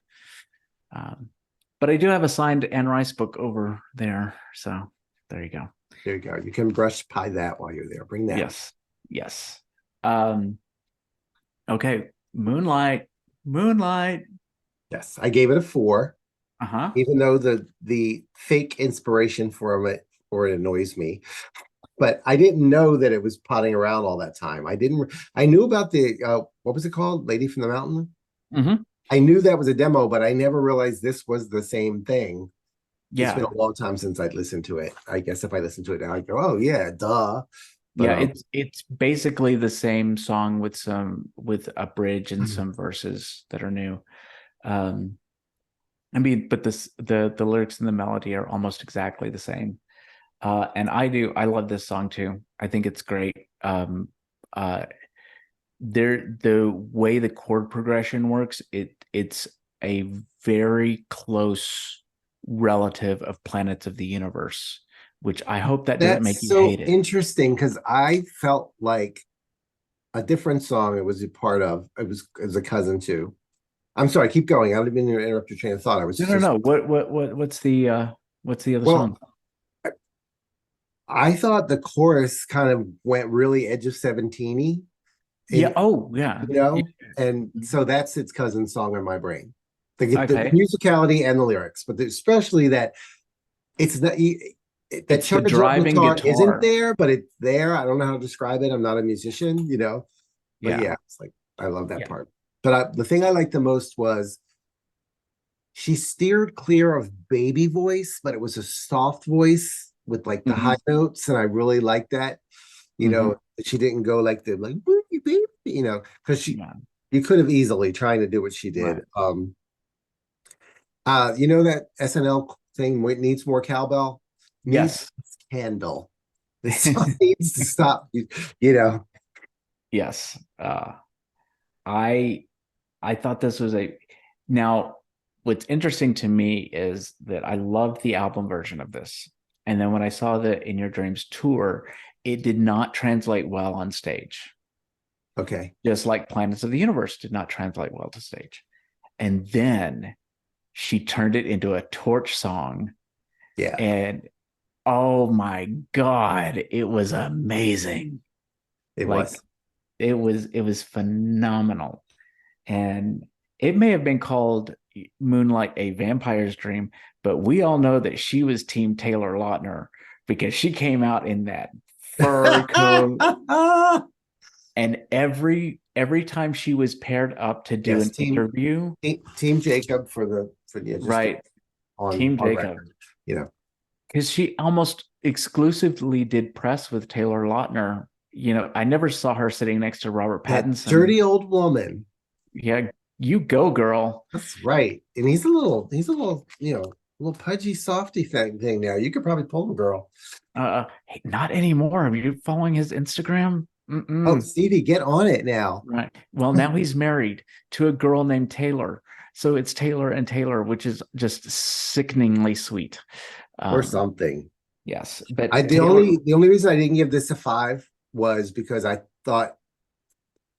Speaker 2: But I do have a signed Anne Rice book over there, so there you go.
Speaker 3: There you go. You can brush by that while you're there. Bring that.
Speaker 2: Yes. Okay, Moonlight.
Speaker 3: Yes, I gave it a 4.
Speaker 2: Uh-huh.
Speaker 3: Even though the fake inspiration for it annoys me. But I didn't know that it was potting around all that time. I knew about the, what was it called? Lady from the Mountain?
Speaker 2: Mm-hmm.
Speaker 3: I knew that was a demo, but I never realized this was the same thing.
Speaker 2: Yeah.
Speaker 3: It's been a long time since I'd listened to it. I guess if I listen to it now, I go, oh yeah, duh.
Speaker 2: But, yeah, it's basically the same song with a bridge and some verses that are new. I mean, but the lyrics and the melody are almost exactly the same. And I love this song too. I think it's great. The way the chord progression works, it's a very close relative of Planets of the Universe, which I hope that doesn't make you hate it.
Speaker 3: That's so interesting, because I felt like a different song it was a part of. It was a cousin too. I'm sorry, keep going. I don't even interrupt your train of thought. I was
Speaker 2: no. What's the other song?
Speaker 3: I thought the chorus kind of went really Edge of 17-y.
Speaker 2: Yeah. Oh, yeah.
Speaker 3: And so that's its cousin song in my brain. The musicality and the lyrics, but especially that it's not that
Speaker 2: the driving guitar
Speaker 3: isn't there, but it's there. I don't know how to describe it. I'm not a musician, But yeah, it's like I love that part. But the thing I liked the most was she steered clear of baby voice, but it was a soft voice with like the high notes, and I really liked that. She didn't go like baby, because you could have easily trying to do what she did. Right. That SNL thing needs more cowbell.
Speaker 2: Yes,
Speaker 3: candle. This song needs to stop.
Speaker 2: Yes. I thought this was now what's interesting to me is that I loved the album version of this. And then when I saw the In Your Dreams tour, it did not translate well on stage,
Speaker 3: Okay.
Speaker 2: just like Planets of the Universe did not translate well to stage. And then she turned it into a Torch song.
Speaker 3: Yeah.
Speaker 2: And oh my God, it was amazing.
Speaker 3: It
Speaker 2: Like
Speaker 3: was.
Speaker 2: it was phenomenal. And it may have been called Moonlight a Vampire's Dream, but we all know that she was Team Taylor Lautner because she came out in that fur coat, and every time she was paired up to do
Speaker 3: Yes,
Speaker 2: an interview,
Speaker 3: team Jacob for the just
Speaker 2: right,
Speaker 3: on
Speaker 2: Team Jacob,
Speaker 3: record, you know.
Speaker 2: because she almost exclusively did press with Taylor Lautner. I never saw her sitting next to Robert
Speaker 3: That
Speaker 2: Pattinson.
Speaker 3: dirty old woman.
Speaker 2: Yeah, you go, girl.
Speaker 3: That's right. And he's a little, a little pudgy softy thing now. You could probably pull him, girl.
Speaker 2: Hey, not anymore. Are you following his Instagram?
Speaker 3: Oh,
Speaker 2: Mm-mm.
Speaker 3: Stevie, get on it now.
Speaker 2: Right. Well, now he's married to a girl named Taylor. So it's Taylor and Taylor, which is just sickeningly sweet.
Speaker 3: Or
Speaker 2: Um,
Speaker 3: something.
Speaker 2: yes,
Speaker 3: I
Speaker 2: but
Speaker 3: the
Speaker 2: Taylor,
Speaker 3: only the only reason I didn't give this a 5 was because I thought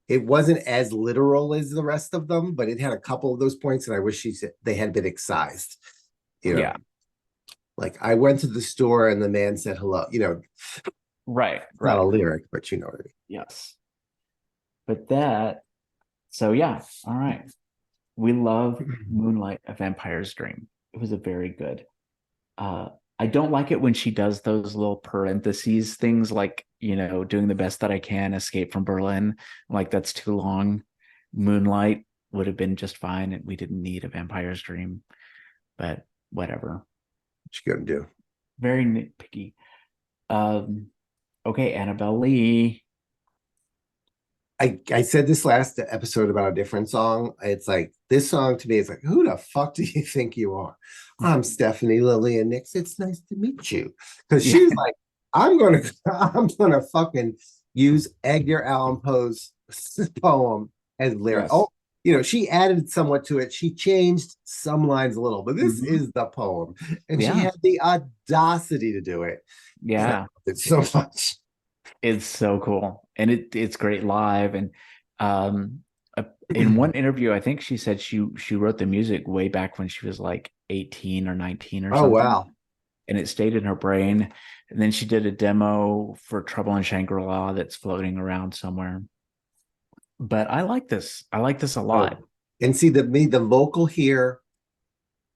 Speaker 3: it wasn't as literal as the rest of them, but it had a couple of those points, and I wish they had been excised. You know,
Speaker 2: yeah,
Speaker 3: like I went to the store and the man said hello.
Speaker 2: right,
Speaker 3: It's not
Speaker 2: right.
Speaker 3: a lyric, but you know what I mean.
Speaker 2: Yes. But so yeah, all right. We love Moonlight, A Vampire's Dream. It was a very good. Uh, I don't like it when she does those little parentheses things like, doing the best that I can, Escape from Berlin. Like that's too long. Moonlight would have been just fine, and we didn't need A Vampire's Dream, but whatever.
Speaker 3: What you gonna do?
Speaker 2: Very nitpicky. Um, okay, Annabelle Lee.
Speaker 3: I said this last episode about a different song. It's like this song to me is like, who the fuck do you think you are? I'm Stephanie Lillian Nix. It's nice to meet you. Because
Speaker 2: Yeah.
Speaker 3: she's like, I'm gonna fucking use Edgar Allan Poe's poem as lyric.
Speaker 2: Yes.
Speaker 3: Oh, she added somewhat to it. She changed some lines a little, but this is the poem. And she
Speaker 2: Yeah.
Speaker 3: had the audacity to do it. And I
Speaker 2: Yeah.
Speaker 3: loved it so much.
Speaker 2: It's so cool. And it's great live. And in one interview, I think she said she wrote the music way back when she was like 18 or 19 or
Speaker 3: Oh
Speaker 2: something.
Speaker 3: wow.
Speaker 2: And it stayed in her brain. And then she did a demo for Trouble in Shangri-La that's floating around somewhere. But I like this. I like this a lot.
Speaker 3: Oh. And see the vocal here,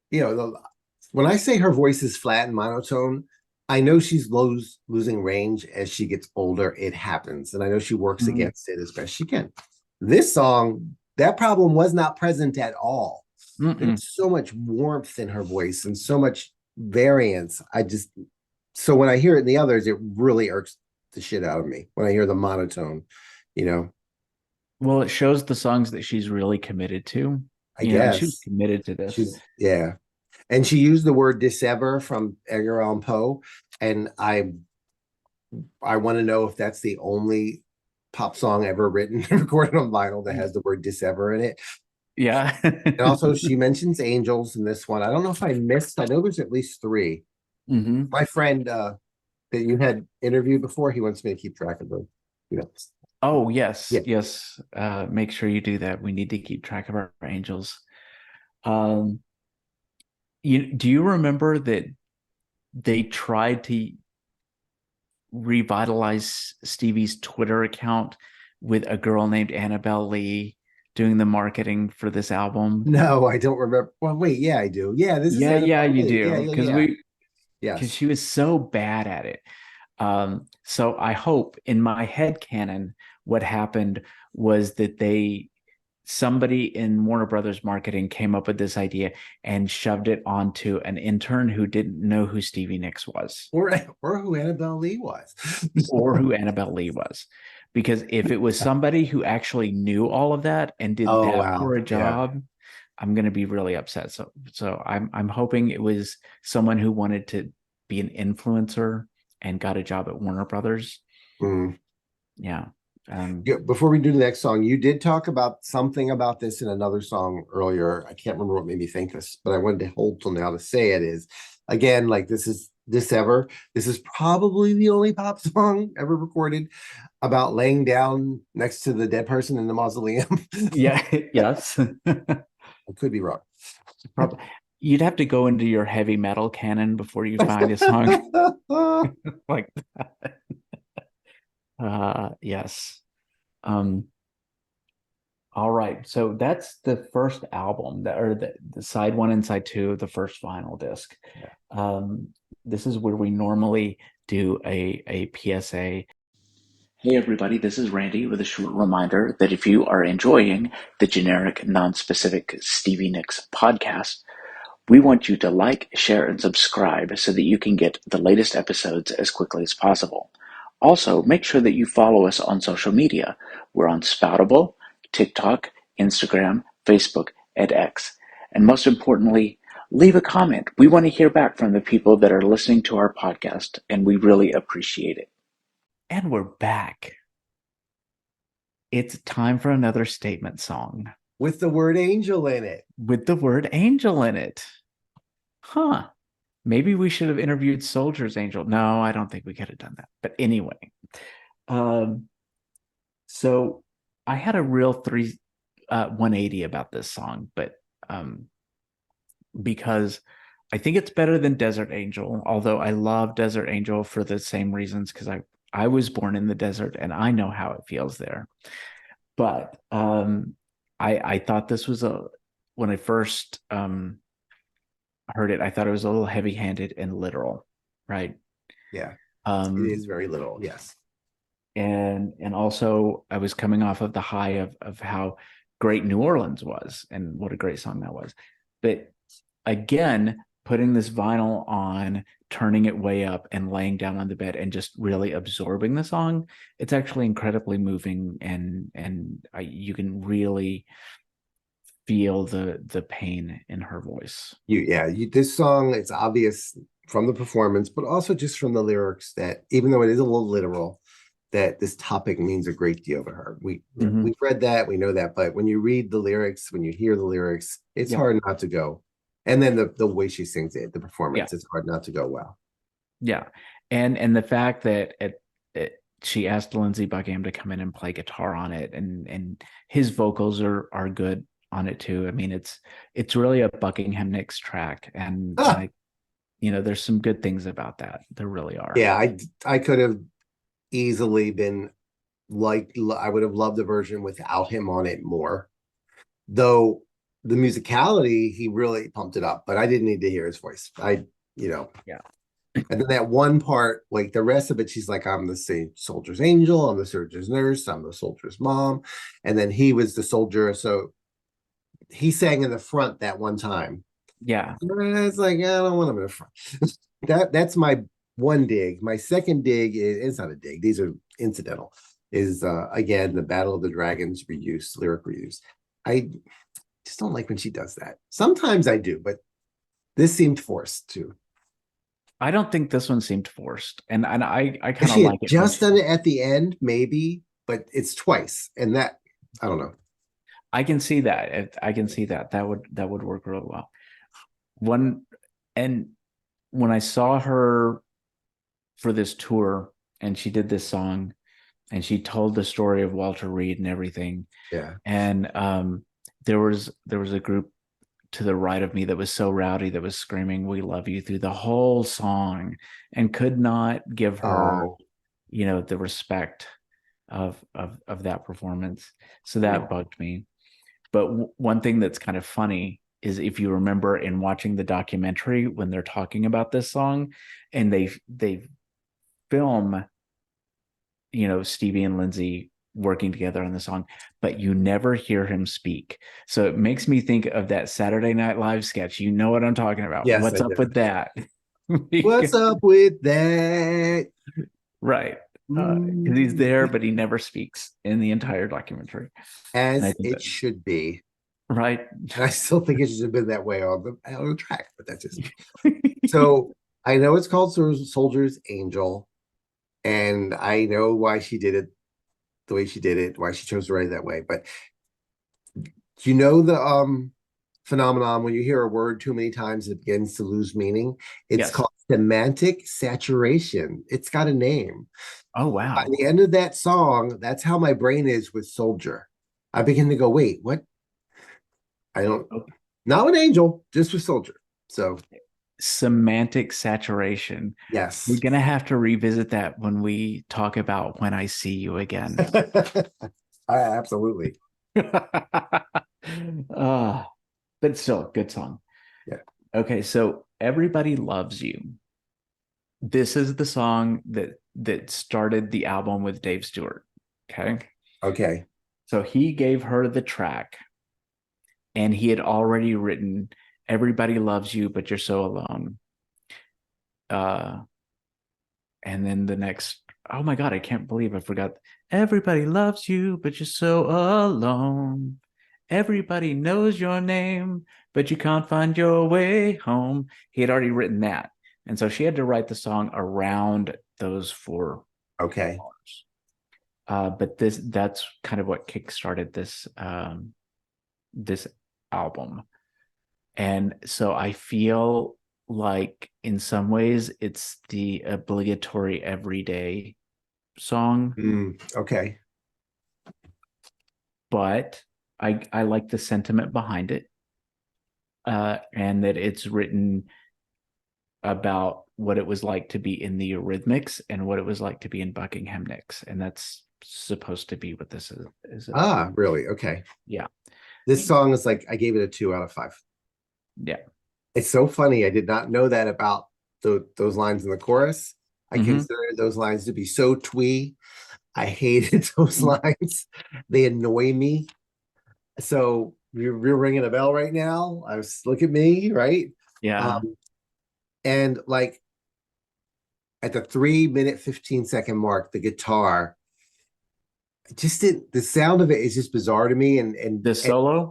Speaker 3: when I say her voice is flat and monotone, I know she's losing range as she gets older. It happens. And I know she works
Speaker 2: Mhm.
Speaker 3: against it as best she can. This song, that problem was not present at all. There's so much warmth in her voice and so much variance. So when I hear it in the others, it really irks the shit out of me when I hear the monotone, you know,
Speaker 2: Well, it shows the songs that she's really committed to.
Speaker 3: I
Speaker 2: And she was
Speaker 3: guess.
Speaker 2: committed to this.
Speaker 3: Yeah. And she used the word dissever from Edgar Allan Poe. And I want to know if that's the only pop song ever written and recorded on vinyl that has the word dissever in it.
Speaker 2: Yeah.
Speaker 3: And also she mentions angels in this one. I don't know if I missed, I know there's at least 3.
Speaker 2: Mhm.
Speaker 3: My friend that you had interviewed before, he wants me to keep track of them.
Speaker 2: Oh, yes.
Speaker 3: Yeah.
Speaker 2: Yes. Make sure you do that. We need to keep track of our angels. Um, do you remember that they tried to revitalize Stevie's Twitter account with a girl named Annabelle Lee doing the marketing for this album?
Speaker 3: No, I don't remember. Well, wait, yeah, I do. Yeah, this is
Speaker 2: Yeah,
Speaker 3: Annabelle
Speaker 2: you
Speaker 3: Lee.
Speaker 2: do. Because
Speaker 3: Yes.
Speaker 2: she was so bad at it. So I hope in my head canon, what happened was that somebody in Warner Brothers marketing came up with this idea and shoved it onto an intern who didn't know who Stevie Nicks was
Speaker 3: Or who Annabelle Lee was.
Speaker 2: or who Annabelle Lee was. Because if it was somebody who actually knew all of that and did
Speaker 3: Oh,
Speaker 2: that
Speaker 3: wow.
Speaker 2: for a
Speaker 3: Yeah.
Speaker 2: job, I'm going to be really upset. So I'm hoping it was someone who wanted to be an influencer and got a job at Warner Brothers.
Speaker 3: Mm.
Speaker 2: Yeah.
Speaker 3: Yeah, before we do the next song, you did talk about something about this in another song earlier. I can't remember what made me think this, but I wanted to hold till now to say it is again, like this is probably the only pop song ever recorded about laying down next to the dead person in the mausoleum.
Speaker 2: Yeah, yes.
Speaker 3: I could be wrong.
Speaker 2: Probably you'd have to go into your heavy metal canon before you find a song like that. Yes. Um, all right. So that's the first album that or the side one and side two of the first vinyl disc.
Speaker 3: Yeah.
Speaker 2: This is where we normally do a PSA. Hey everybody, this is Randy with a short reminder that if you are enjoying the generic, non-specific Stevie Nicks podcast, we want you to like, share, and subscribe so that you can get the latest episodes as quickly as possible. Also, make sure that you follow us on social media. We're on Spoutable, TikTok, Instagram, Facebook, and X. And most importantly, leave a comment. We want to hear back from the people that are listening to our podcast, and we really appreciate it. And we're back. It's time for another statement song.
Speaker 3: With the word angel in it.
Speaker 2: With the word angel in it. Huh. Maybe we should have interviewed Soldier's Angel. No, I don't think we could have done that. But anyway, so I had a real 180 about this song, but because I think it's better than Desert Angel, although I love Desert Angel for the same reasons, because I was born in the desert and I know how it feels there. But I thought this was when I first heard it, I thought it was a little heavy-handed and literal, right?
Speaker 3: Yeah, it is very literal. Yes,
Speaker 2: and also I was coming off of the high of how great New Orleans was and what a great song that was. But again, putting this vinyl on, turning it way up, and laying down on the bed and just really absorbing the song, it's actually incredibly moving, and you can really feel the pain in her voice.
Speaker 3: This song, it's obvious from the performance, but also just from the lyrics that even though it is a little literal, that this topic means a great deal to her. We've read that, we know that, but when you read the lyrics, when you hear the lyrics, it's hard not to go. And then the way she sings it, the performance, it's hard not to go, wow.
Speaker 2: Yeah, and the fact that she asked Lindsey Buckingham to come in and play guitar on it, and his vocals are good on it too. I mean, it's really a Buckingham Nicks track, and there's some good things about that. There really are.
Speaker 3: Yeah, I could have easily been I would have loved a version without him on it more, though the musicality, he really pumped it up, but I didn't need to hear his voice.
Speaker 2: Yeah.
Speaker 3: And then that one part, like the rest of it, she's like, I'm the soldier's angel, I'm the soldier's nurse, I'm the soldier's mom. And then he was the soldier. So he sang in the front that one time.
Speaker 2: Yeah.
Speaker 3: It's like, I don't want him in the front. That's my one dig. My second dig is, it's not a dig, these are incidental, is again, the Battle of the Dragons reuse, lyric reuse. I just don't like when she does that. Sometimes I do, but this seemed forced too.
Speaker 2: I don't think this one seemed forced, and I kind of like it.
Speaker 3: Just done it at the end, maybe, but it's twice, and that I don't know.
Speaker 2: I can see that. I can see that. That would work really well. And when I saw her for this tour, and she did this song, and she told the story of Walter Reed and everything.
Speaker 3: Yeah.
Speaker 2: And there was a group to the right of me that was so rowdy, that was screaming "We love you" through the whole song, and could not give her the respect of that performance. So that bugged me. But one thing that's kind of funny is, if you remember in watching the documentary, when they're talking about this song and they film Stevie and Lindsey working together on the song, but you never hear him speak. So it makes me think of that Saturday Night Live sketch. You know what I'm talking about.
Speaker 3: Yes,
Speaker 2: What's up with that?
Speaker 3: What's up with that?
Speaker 2: Right. Because he's there, but he never speaks in the entire documentary.
Speaker 3: As it should be.
Speaker 2: Right.
Speaker 3: And I still think it should have been that way on the track, but that's just so I know it's called Soldier's Angel, and I know why she did it the way she did it, why she chose to write it that way. But you know the phenomenon when you hear a word too many times, it begins to lose meaning. It's
Speaker 2: Yes.
Speaker 3: called semantic saturation. It's got a name.
Speaker 2: Oh
Speaker 3: By
Speaker 2: wow.
Speaker 3: the end of that song, that's how my brain is with Soldier. I begin to go, wait, what? I don't,
Speaker 2: Okay.
Speaker 3: not with Angel, just with Soldier. So,
Speaker 2: Semantic saturation. We're
Speaker 3: yes.
Speaker 2: gonna have to revisit that when we talk about When I See You Again.
Speaker 3: Absolutely.
Speaker 2: uh, but still, good song.
Speaker 3: Yeah.
Speaker 2: Okay, so Everybody Loves You. This is the song that started the album with Dave Stewart. Okay.
Speaker 3: Okay.
Speaker 2: So he gave her the track, and he had already written Everybody Loves You, but You're So Alone. Uh, and then the next, oh my God, I can't believe I forgot. Everybody loves you, but you're so alone. Everybody knows your name, but you can't find your way home. He had already written that. And so she had to write the song around those four
Speaker 3: Okay.
Speaker 2: bars. But that's kind of what kickstarted this album. And so I feel like in some ways it's the obligatory everyday song,
Speaker 3: Okay.
Speaker 2: but I like the sentiment behind it, and that it's written about what it was like to be in the Eurythmics and what it was like to be in Buckingham Nicks, and that's supposed to be what this is about.
Speaker 3: Ah, really? Okay.
Speaker 2: Yeah,
Speaker 3: This song is like, I gave it a 2 out of 5.
Speaker 2: yeah.
Speaker 3: It's so funny. I did not know that about those lines in the chorus. I
Speaker 2: Mm-hmm.
Speaker 3: consider those lines to be so twee. I hated those lines. They annoy me. So you're ringing a bell right now. I was look at me, right?
Speaker 2: Yeah,
Speaker 3: And like at the 3 minute 15 second mark, the guitar just did the sound of it is just bizarre to me.
Speaker 2: the solo.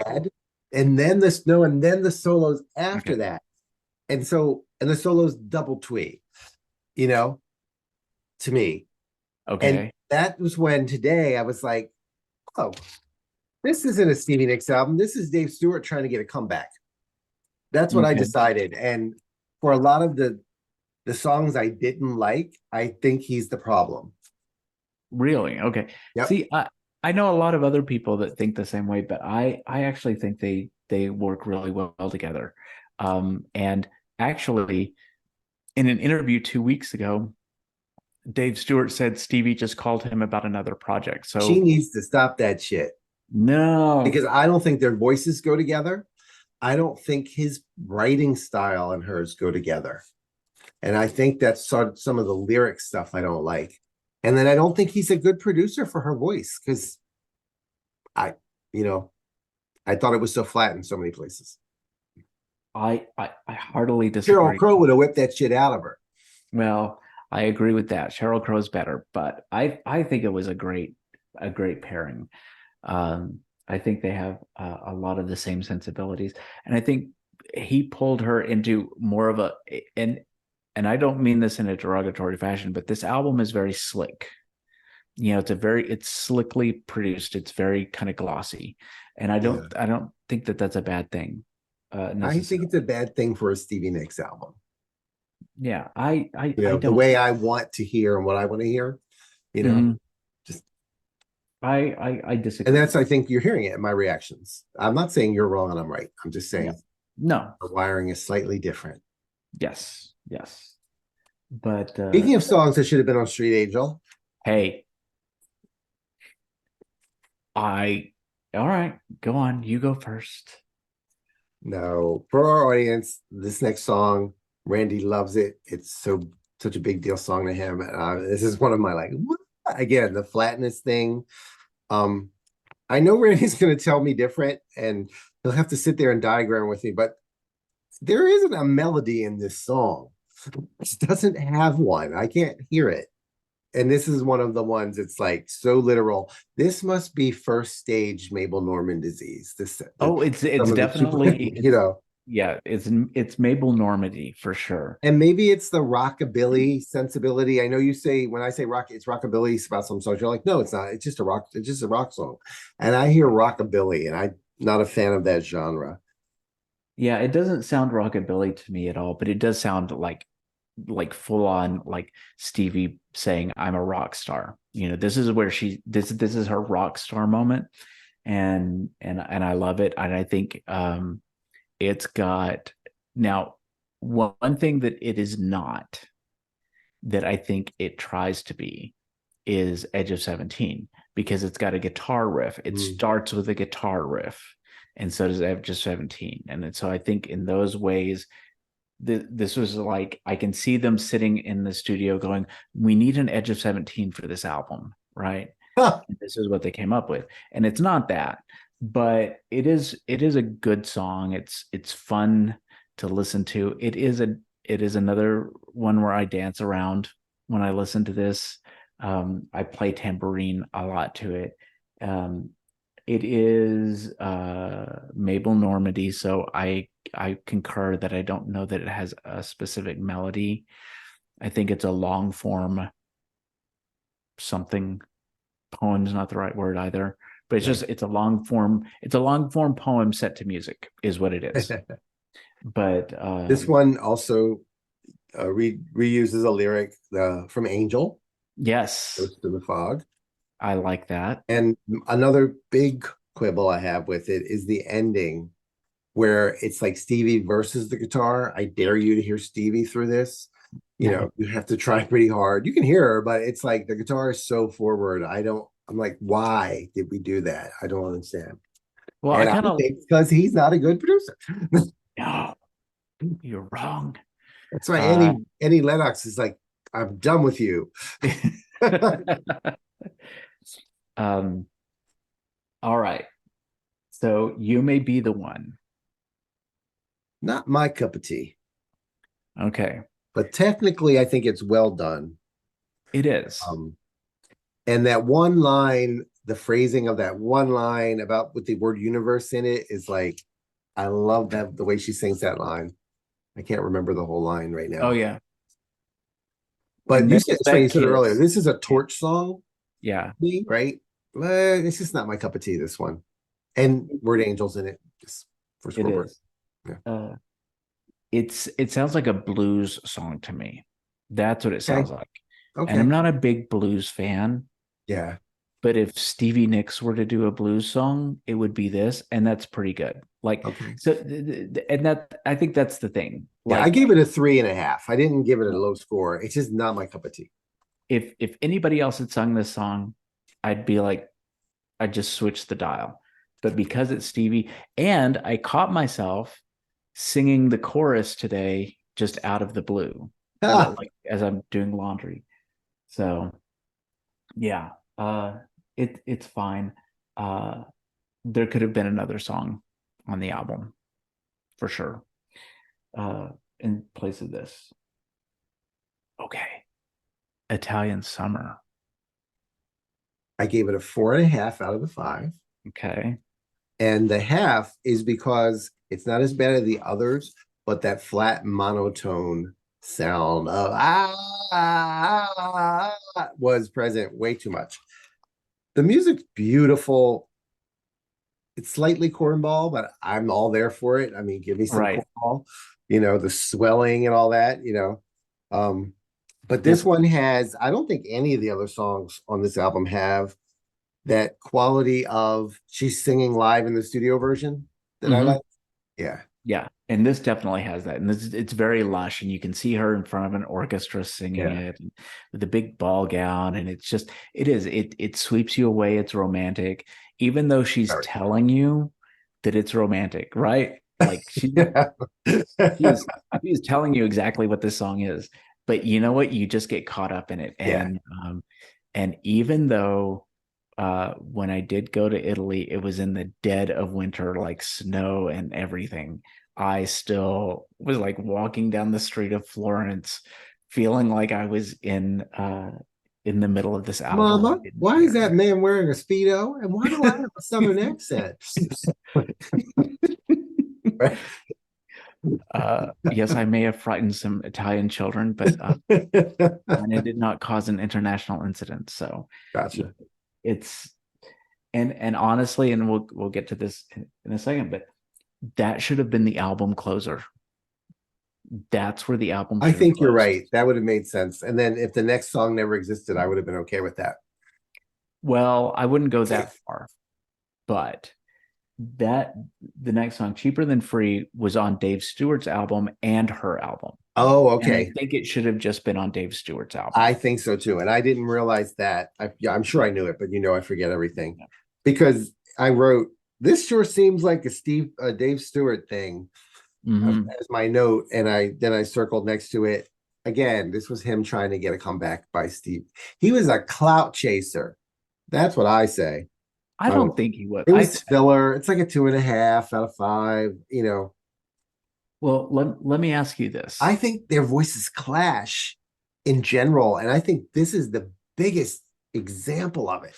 Speaker 3: And then this no, and then the solos after
Speaker 2: Okay,
Speaker 3: that. And the solos double twee, you know, to me. And
Speaker 2: okay,
Speaker 3: that was when today I was like, oh, this isn't a Stevie Nicks album. This is Dave Stewart trying to get a comeback. That's what I
Speaker 2: okay.
Speaker 3: decided. And for a lot of the songs I didn't like, I think he's the problem.
Speaker 2: Really? Okay.
Speaker 3: Yep.
Speaker 2: See, I know a lot of other people that think the same way, but I actually think they work really well together. And actually, in an interview 2 weeks ago, Dave Stewart said Stevie just called him about another project.
Speaker 3: She
Speaker 2: So
Speaker 3: needs to stop that shit because
Speaker 2: no,
Speaker 3: I don't think their voices go together. I don't think his writing style and hers go together. And I think that's some of the lyric stuff I don't like. And then I don't think he's a good producer for her voice because I, you know, I thought it was so flat in so many places.
Speaker 2: I heartily
Speaker 3: Cheryl
Speaker 2: disagree.
Speaker 3: Crow would have whipped that shit out of her.
Speaker 2: Well, I agree with that. Sheryl Crow's better, but I think it was a great pairing. I think they have a lot of the same sensibilities, and I think he pulled her into more of a and I don't mean this in a derogatory fashion, but this album is very slick. It's slickly produced. It's very kind of glossy, and I
Speaker 3: Yeah.
Speaker 2: don't think that that's a bad thing
Speaker 3: I think
Speaker 2: necessarily.
Speaker 3: it's a bad thing for a Stevie Nicks album.
Speaker 2: Yeah, I
Speaker 3: You
Speaker 2: I
Speaker 3: know, the
Speaker 2: don't.
Speaker 3: way I want to hear and what I want to hear, you know,
Speaker 2: Mhm.
Speaker 3: just
Speaker 2: I
Speaker 3: and
Speaker 2: disagree.
Speaker 3: that's I think you're hearing it in my reactions. I'm not saying you're wrong and I'm right. I'm just
Speaker 2: Yeah.
Speaker 3: saying
Speaker 2: No.
Speaker 3: the wiring is slightly different.
Speaker 2: Yes. Yes. But
Speaker 3: Speaking of songs that should have been on Street Angel,
Speaker 2: hey, all right, go on. You go first.
Speaker 3: no, for our audience, this next song, Randy loves it. It's such a big deal song to him. This is one of my like what? Again the flatness thing. Um, I know Randy's going to tell me different, and he'll have to sit there and diagram with me. But there isn't a melody in this song. It doesn't have one. I can't hear it. And this is one of the ones it's like so literal. This must be first stage Mabel Normand disease.
Speaker 2: Oh, it's
Speaker 3: Some of the super,
Speaker 2: definitely
Speaker 3: you know.
Speaker 2: Yeah, it's Mabel Normandy for sure.
Speaker 3: And maybe it's the rockabilly sensibility. I know you say when I say rock, it's rockabilly. It's about some songs. You're like, no, it's not. It's just a rock. It's just a rock song. And I hear rockabilly, and I'm not a fan of that genre.
Speaker 2: Yeah, it doesn't sound rockabilly to me at all, but it does sound like full on like Stevie saying I'm a rock star. You know, this is where this is her rock star moment, and I love it. And I think it's got now one thing that it is not that I think it tries to be is Edge of 17 because it's got a guitar riff. It starts with a guitar riff, and so does Edge of 17. And so I think in those ways, this was like I can see them sitting in the studio going, "We need an Edge of 17 for this album, right?" And this is what they came up with, and it's not that, but it is a good song. It's fun to listen to. It is another one where I dance around when I listen to this. I play tambourine a lot to it. Um, it is Mabel Normandy, so I concur that I don't know that it has a specific melody. I think it's a long form something. Poem's not the right word either, but it's
Speaker 3: Right.
Speaker 2: just it's a long form poem set to music is what it is. But
Speaker 3: This one also reuses a lyric from Angel,
Speaker 2: yes,
Speaker 3: Ghost in the Fog.
Speaker 2: I like that.
Speaker 3: And another big quibble I have with it is the ending where it's like Stevie versus the guitar. I dare you to hear Stevie through this. You know, you have to try pretty hard. You can hear her, but it's like the guitar is so forward. I'm like, why did we do that? I don't understand.
Speaker 2: Well, I
Speaker 3: And I
Speaker 2: kind of
Speaker 3: think it's because he's not a good producer.
Speaker 2: no, you're wrong.
Speaker 3: That's why
Speaker 2: Uh,
Speaker 3: Annie Lennox is like, I'm done with you.
Speaker 2: um, all right. So you may be the one.
Speaker 3: Not my cup of tea.
Speaker 2: Okay,
Speaker 3: But technically, I think it's well done.
Speaker 2: it is.
Speaker 3: Um, and that one line, the phrasing of that one line about with the word universe in it is like, I love that the way she sings that line. I can't remember the whole line right
Speaker 2: Oh
Speaker 3: now.
Speaker 2: yeah.
Speaker 3: But
Speaker 2: And
Speaker 3: you
Speaker 2: then
Speaker 3: said,
Speaker 2: it's
Speaker 3: it's funny,
Speaker 2: that
Speaker 3: you said earlier,
Speaker 2: kiss.
Speaker 3: this is a torch song,
Speaker 2: Yeah,
Speaker 3: right? It's just not my cup of tea, this one. And word angels in it, just for
Speaker 2: it
Speaker 3: scoreboard.
Speaker 2: is.
Speaker 3: Yeah.
Speaker 2: It sounds like a blues song to me. That's what it
Speaker 3: Okay.
Speaker 2: sounds like. And I'm
Speaker 3: Okay.
Speaker 2: not a big blues fan,
Speaker 3: Yeah.
Speaker 2: but if Stevie Nicks were to do a blues song, it would be this, and that's pretty good. Like
Speaker 3: Okay.
Speaker 2: so, and that I think that's the thing.
Speaker 3: Yeah. I
Speaker 2: Like
Speaker 3: gave it a 3.5. I didn't give it a low score. It's just not my cup of tea.
Speaker 2: if anybody else had sung this song, I'd be like, I'd just switch the dial. But because it's Stevie, and I caught myself singing the chorus today just out of the blue, like as I'm doing laundry. So yeah, it's fine. Uh, there could have been another song on the album for sure. In place of this, okay, Italian Summer.
Speaker 3: I gave it a 4.5 out of the 5.
Speaker 2: Okay,
Speaker 3: And the half is because it's not as bad as the others, but that flat monotone sound of was present way too much. The music's beautiful. It's slightly cornball, but I'm all there for it. I mean, give me some
Speaker 2: right.
Speaker 3: cornball, the swelling and all that. But this
Speaker 2: Yep.
Speaker 3: one has, I don't think any of the other songs on this album have that quality of she's singing live in the studio version that I
Speaker 2: Mhm.
Speaker 3: like. Yeah.
Speaker 2: Yeah, and this definitely has that, and it's very lush, and you can see her in front of an orchestra singing
Speaker 3: Yeah.
Speaker 2: it with a big ball gown, and it's just it sweeps you away. It's romantic, even though she's
Speaker 3: Very.
Speaker 2: telling you that it's romantic, right? Like
Speaker 3: Yeah.
Speaker 2: she is she is telling you exactly what this song is, but you know what? You just get caught up in it,
Speaker 3: Yeah.
Speaker 2: and even though when I did go to Italy, it was in the dead of winter, like snow and everything. I still was like walking down the street of Florence, feeling like I was in the middle of this album. I
Speaker 3: Mama,
Speaker 2: didn't
Speaker 3: why is
Speaker 2: care.
Speaker 3: that man wearing a Speedo? And why do I have a Southern accent? Right?
Speaker 2: Yes, I may have frightened some Italian children, but and it did not cause an international incident. So yeah,
Speaker 3: Gotcha.
Speaker 2: it's and honestly, and we'll get to this in a second, but that should have been the album closer. That's where the album
Speaker 3: I
Speaker 2: should have
Speaker 3: think you're
Speaker 2: closed.
Speaker 3: right. That would have made sense. And then if the next song never existed, I would have been okay with that.
Speaker 2: Well, I wouldn't go that far, but that the next song, Cheaper Than Free, was on Dave Stewart's album and her album.
Speaker 3: Oh,
Speaker 2: And I
Speaker 3: okay.
Speaker 2: think it should have just been on Dave Stewart's album.
Speaker 3: I think so too. And I didn't realize that. Yeah, I'm sure I knew it, but I forget everything
Speaker 2: Yeah.
Speaker 3: because I wrote, this sure seems like a Dave Stewart thing as my note. And I circled next to it. Again, this was him trying to get a comeback by Steve. He was a clout chaser. That's what I say.
Speaker 2: I don't think he would.
Speaker 3: It was filler. It's like a 2.5 out of 5,
Speaker 2: Well, let me ask you this.
Speaker 3: I think their voices clash in general, and I think this is the biggest example of it.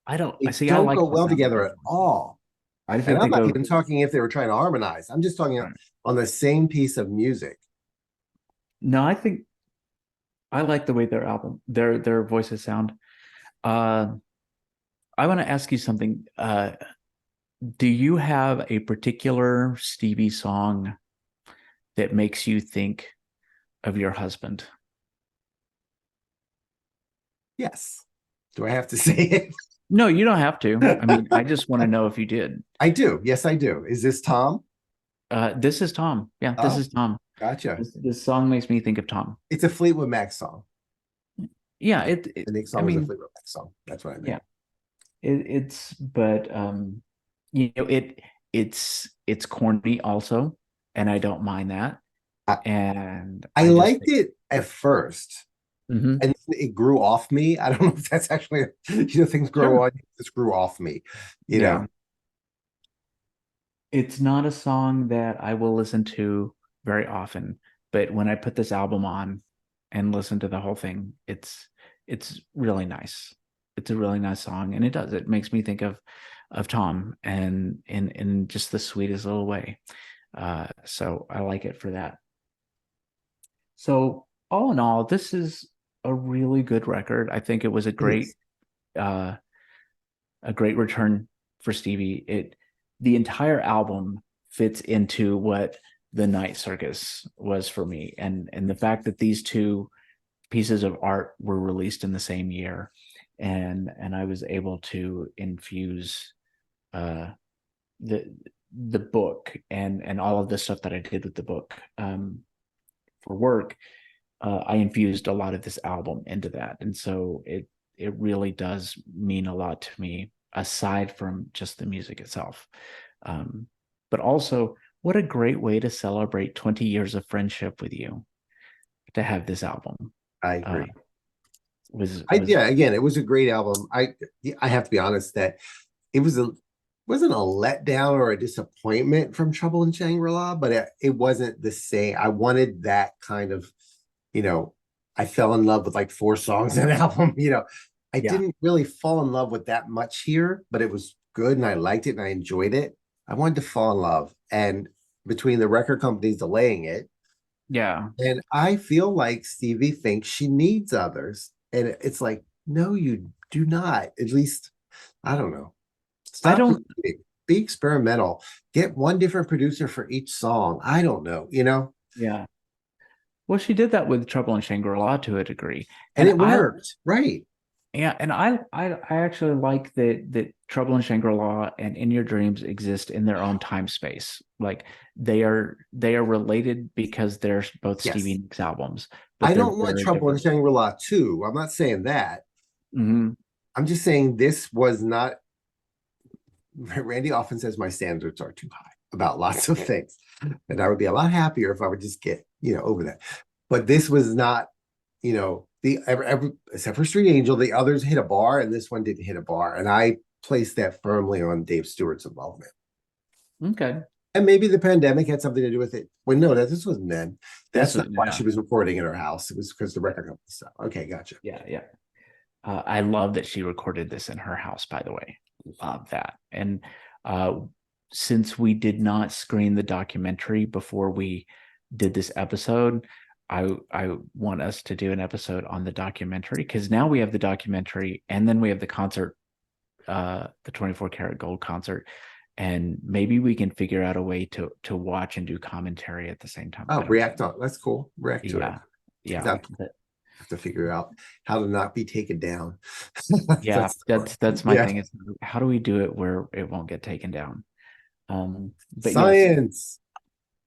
Speaker 2: I don't
Speaker 3: They
Speaker 2: see. I
Speaker 3: don't
Speaker 2: like
Speaker 3: go well together at all.
Speaker 2: I
Speaker 3: And
Speaker 2: think they
Speaker 3: I'm not
Speaker 2: go.
Speaker 3: even talking if they were trying to harmonize. I'm just talking on the same piece of music.
Speaker 2: No, I think I like the way their voices sound. I want to ask you something. Do you have a particular Stevie song that makes you think of your husband?
Speaker 3: Yes. Do I have to say it?
Speaker 2: No, you don't have to. I mean, I just want to know if you did.
Speaker 3: I do. Yes, I do. Is this Tom?
Speaker 2: This is Tom. Yeah, this
Speaker 3: Oh,
Speaker 2: is Tom.
Speaker 3: gotcha.
Speaker 2: This song makes me think of Tom.
Speaker 3: It's a Fleetwood Mac song.
Speaker 2: Yeah,
Speaker 3: The next song is a Fleetwood Mac song. That's what I mean.
Speaker 2: Yeah, but it's corny also, and I don't mind that. And
Speaker 3: I liked it at first.
Speaker 2: Mhm.
Speaker 3: And it grew off me. I don't know if that's actually, things grow on you. This grew off me,
Speaker 2: Yeah. It's not a song that I will listen to very often, but when I put this album on and listen to the whole thing, it's really nice. It's a really nice song, and it makes me think of Tom, and in just the sweetest little way. So I like it for that. So all in all, this is a really good record. I think it was a great return for Stevie. The entire album fits into what the Night Circus was for me, and the fact that these two pieces of art were released in the same year, and I was able to infuse the book and all of the stuff that I did with the book for work. I infused a lot of this album into that, and so it really does mean a lot to me, aside from just the music itself. But also, what a great way to celebrate 20 years of friendship with you, to have this album.
Speaker 3: I agree.
Speaker 2: Yeah,
Speaker 3: again, it was a great album. I have to be honest that it wasn't a letdown or a disappointment from Trouble in Shangri-La, but it wasn't the same. I wanted that kind of, I fell in love with like 4 songs in an album. I didn't really fall in love with that much here, but it was good and I liked it and I enjoyed it. I wanted to fall in love, and between the record companies delaying it, and I feel like Stevie thinks she needs others, and it's like, no, you do not. At least, I don't know. Stop. Be experimental. Get one different producer for each song. I don't know.
Speaker 2: Yeah. Well, she did that with Trouble in Shangri-La to a degree,
Speaker 3: and it worked, right?
Speaker 2: Yeah, and I actually like that Trouble in Shangri-La and In Your Dreams exist in their own time space. Like they are related because they're both Stevie Nicks albums. But
Speaker 3: I don't want Trouble in Shangri-La 2. I'm not saying that. I'm just saying this was not. Randy often says my standards are too high about lots of things, and I would be a lot happier if I would just get over that. But this was not, except for Street Angel, the others hit a bar, and this one didn't hit a bar, and I placed that firmly on Dave Stewart's involvement.
Speaker 2: Okay.
Speaker 3: And maybe the pandemic had something to do with it. Well, no, this wasn't then. That's not why she was recording in her house. It was because the record company stuff. Okay, gotcha.
Speaker 2: Yeah. I love that she recorded this in her house, by the way. Love that. And since we did not screen the documentary before we did this episode, I want us to do an episode on the documentary, because now we have the documentary and then we have the concert, the 24 karat gold concert, and maybe we can figure out a way to watch and do commentary at the same time.
Speaker 3: Oh, react on. That's cool. React to it.
Speaker 2: Yeah.
Speaker 3: Have to figure out how to not be taken down.
Speaker 2: Yeah, that's my thing. Is how do we do it where it won't get taken down? But
Speaker 3: Science.
Speaker 2: Yes,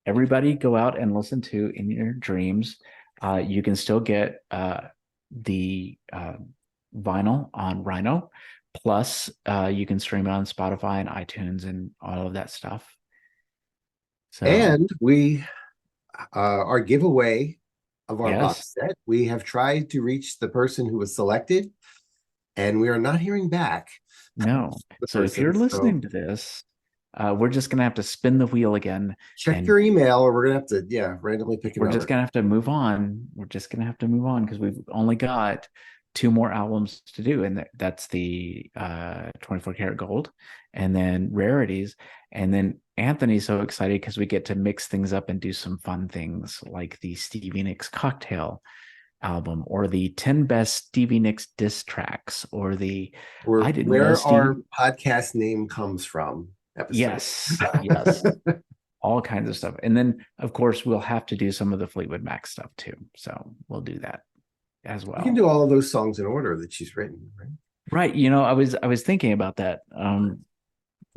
Speaker 2: everybody go out and listen to In Your Dreams. You can still get the vinyl on Rhino. Plus, you can stream it on Spotify and iTunes and all of that stuff. So,
Speaker 3: and we our giveaway of our box set, we have tried to reach the person who was selected, and we are not hearing back.
Speaker 2: No. So if you're listening to this, we're just gonna have to spin the wheel again.
Speaker 3: Check your email, or we're gonna have to randomly pick it.
Speaker 2: We're just gonna have to move on. We're just gonna have to move on because we've only got 2 more albums to do, and that's the 24 karat gold and then rarities. And then Anthony's so excited because we get to mix things up and do some fun things like the Stevie Nicks cocktail album, or the 10 best Stevie Nicks diss tracks, or the
Speaker 3: where our podcast name comes from episode.
Speaker 2: Yes. All kinds of stuff. And then of course we'll have to do some of the Fleetwood Mac stuff too, so we'll do that as well.
Speaker 3: You can do all of those songs in order that she's written,
Speaker 2: right? I was thinking about that,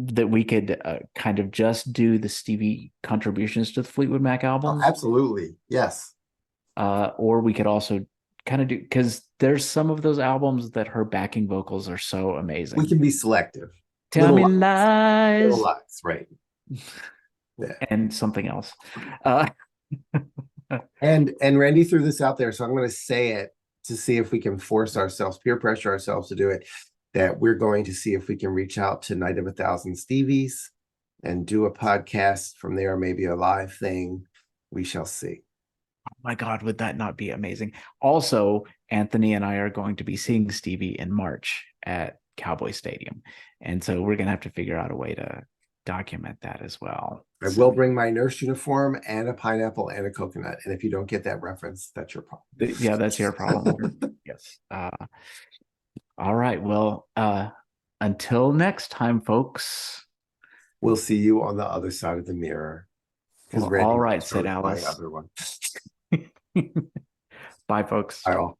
Speaker 2: that we could kind of just do the Stevie contributions to the Fleetwood Mac albums.
Speaker 3: Oh, absolutely, yes.
Speaker 2: Or we could also kind of do, because there's some of those albums that her backing vocals are so amazing.
Speaker 3: We can be selective.
Speaker 2: Tell me lies.
Speaker 3: Little lies, right? Yeah.
Speaker 2: And something else.
Speaker 3: And Randy threw this out there, so I'm going to say it to see if we can force ourselves, peer pressure ourselves to do it, that we're going to see if we can reach out to Night of 1,000 Stevies and do a podcast from there, maybe a live thing. We shall see.
Speaker 2: Oh my God, would that not be amazing? Also, Anthony and I are going to be seeing Stevie in March at Cowboy Stadium. And so we're going to have to figure out a way to document that as well.
Speaker 3: I will bring my nurse uniform and a pineapple and a coconut. And if you don't get that reference, that's your problem.
Speaker 2: Yeah, that's your problem. Yes. All right. Well, until next time, folks.
Speaker 3: We'll see you on the other side of the mirror.
Speaker 2: Well, all right, said Alice.
Speaker 3: Other one.
Speaker 2: Bye, folks.
Speaker 3: Bye all.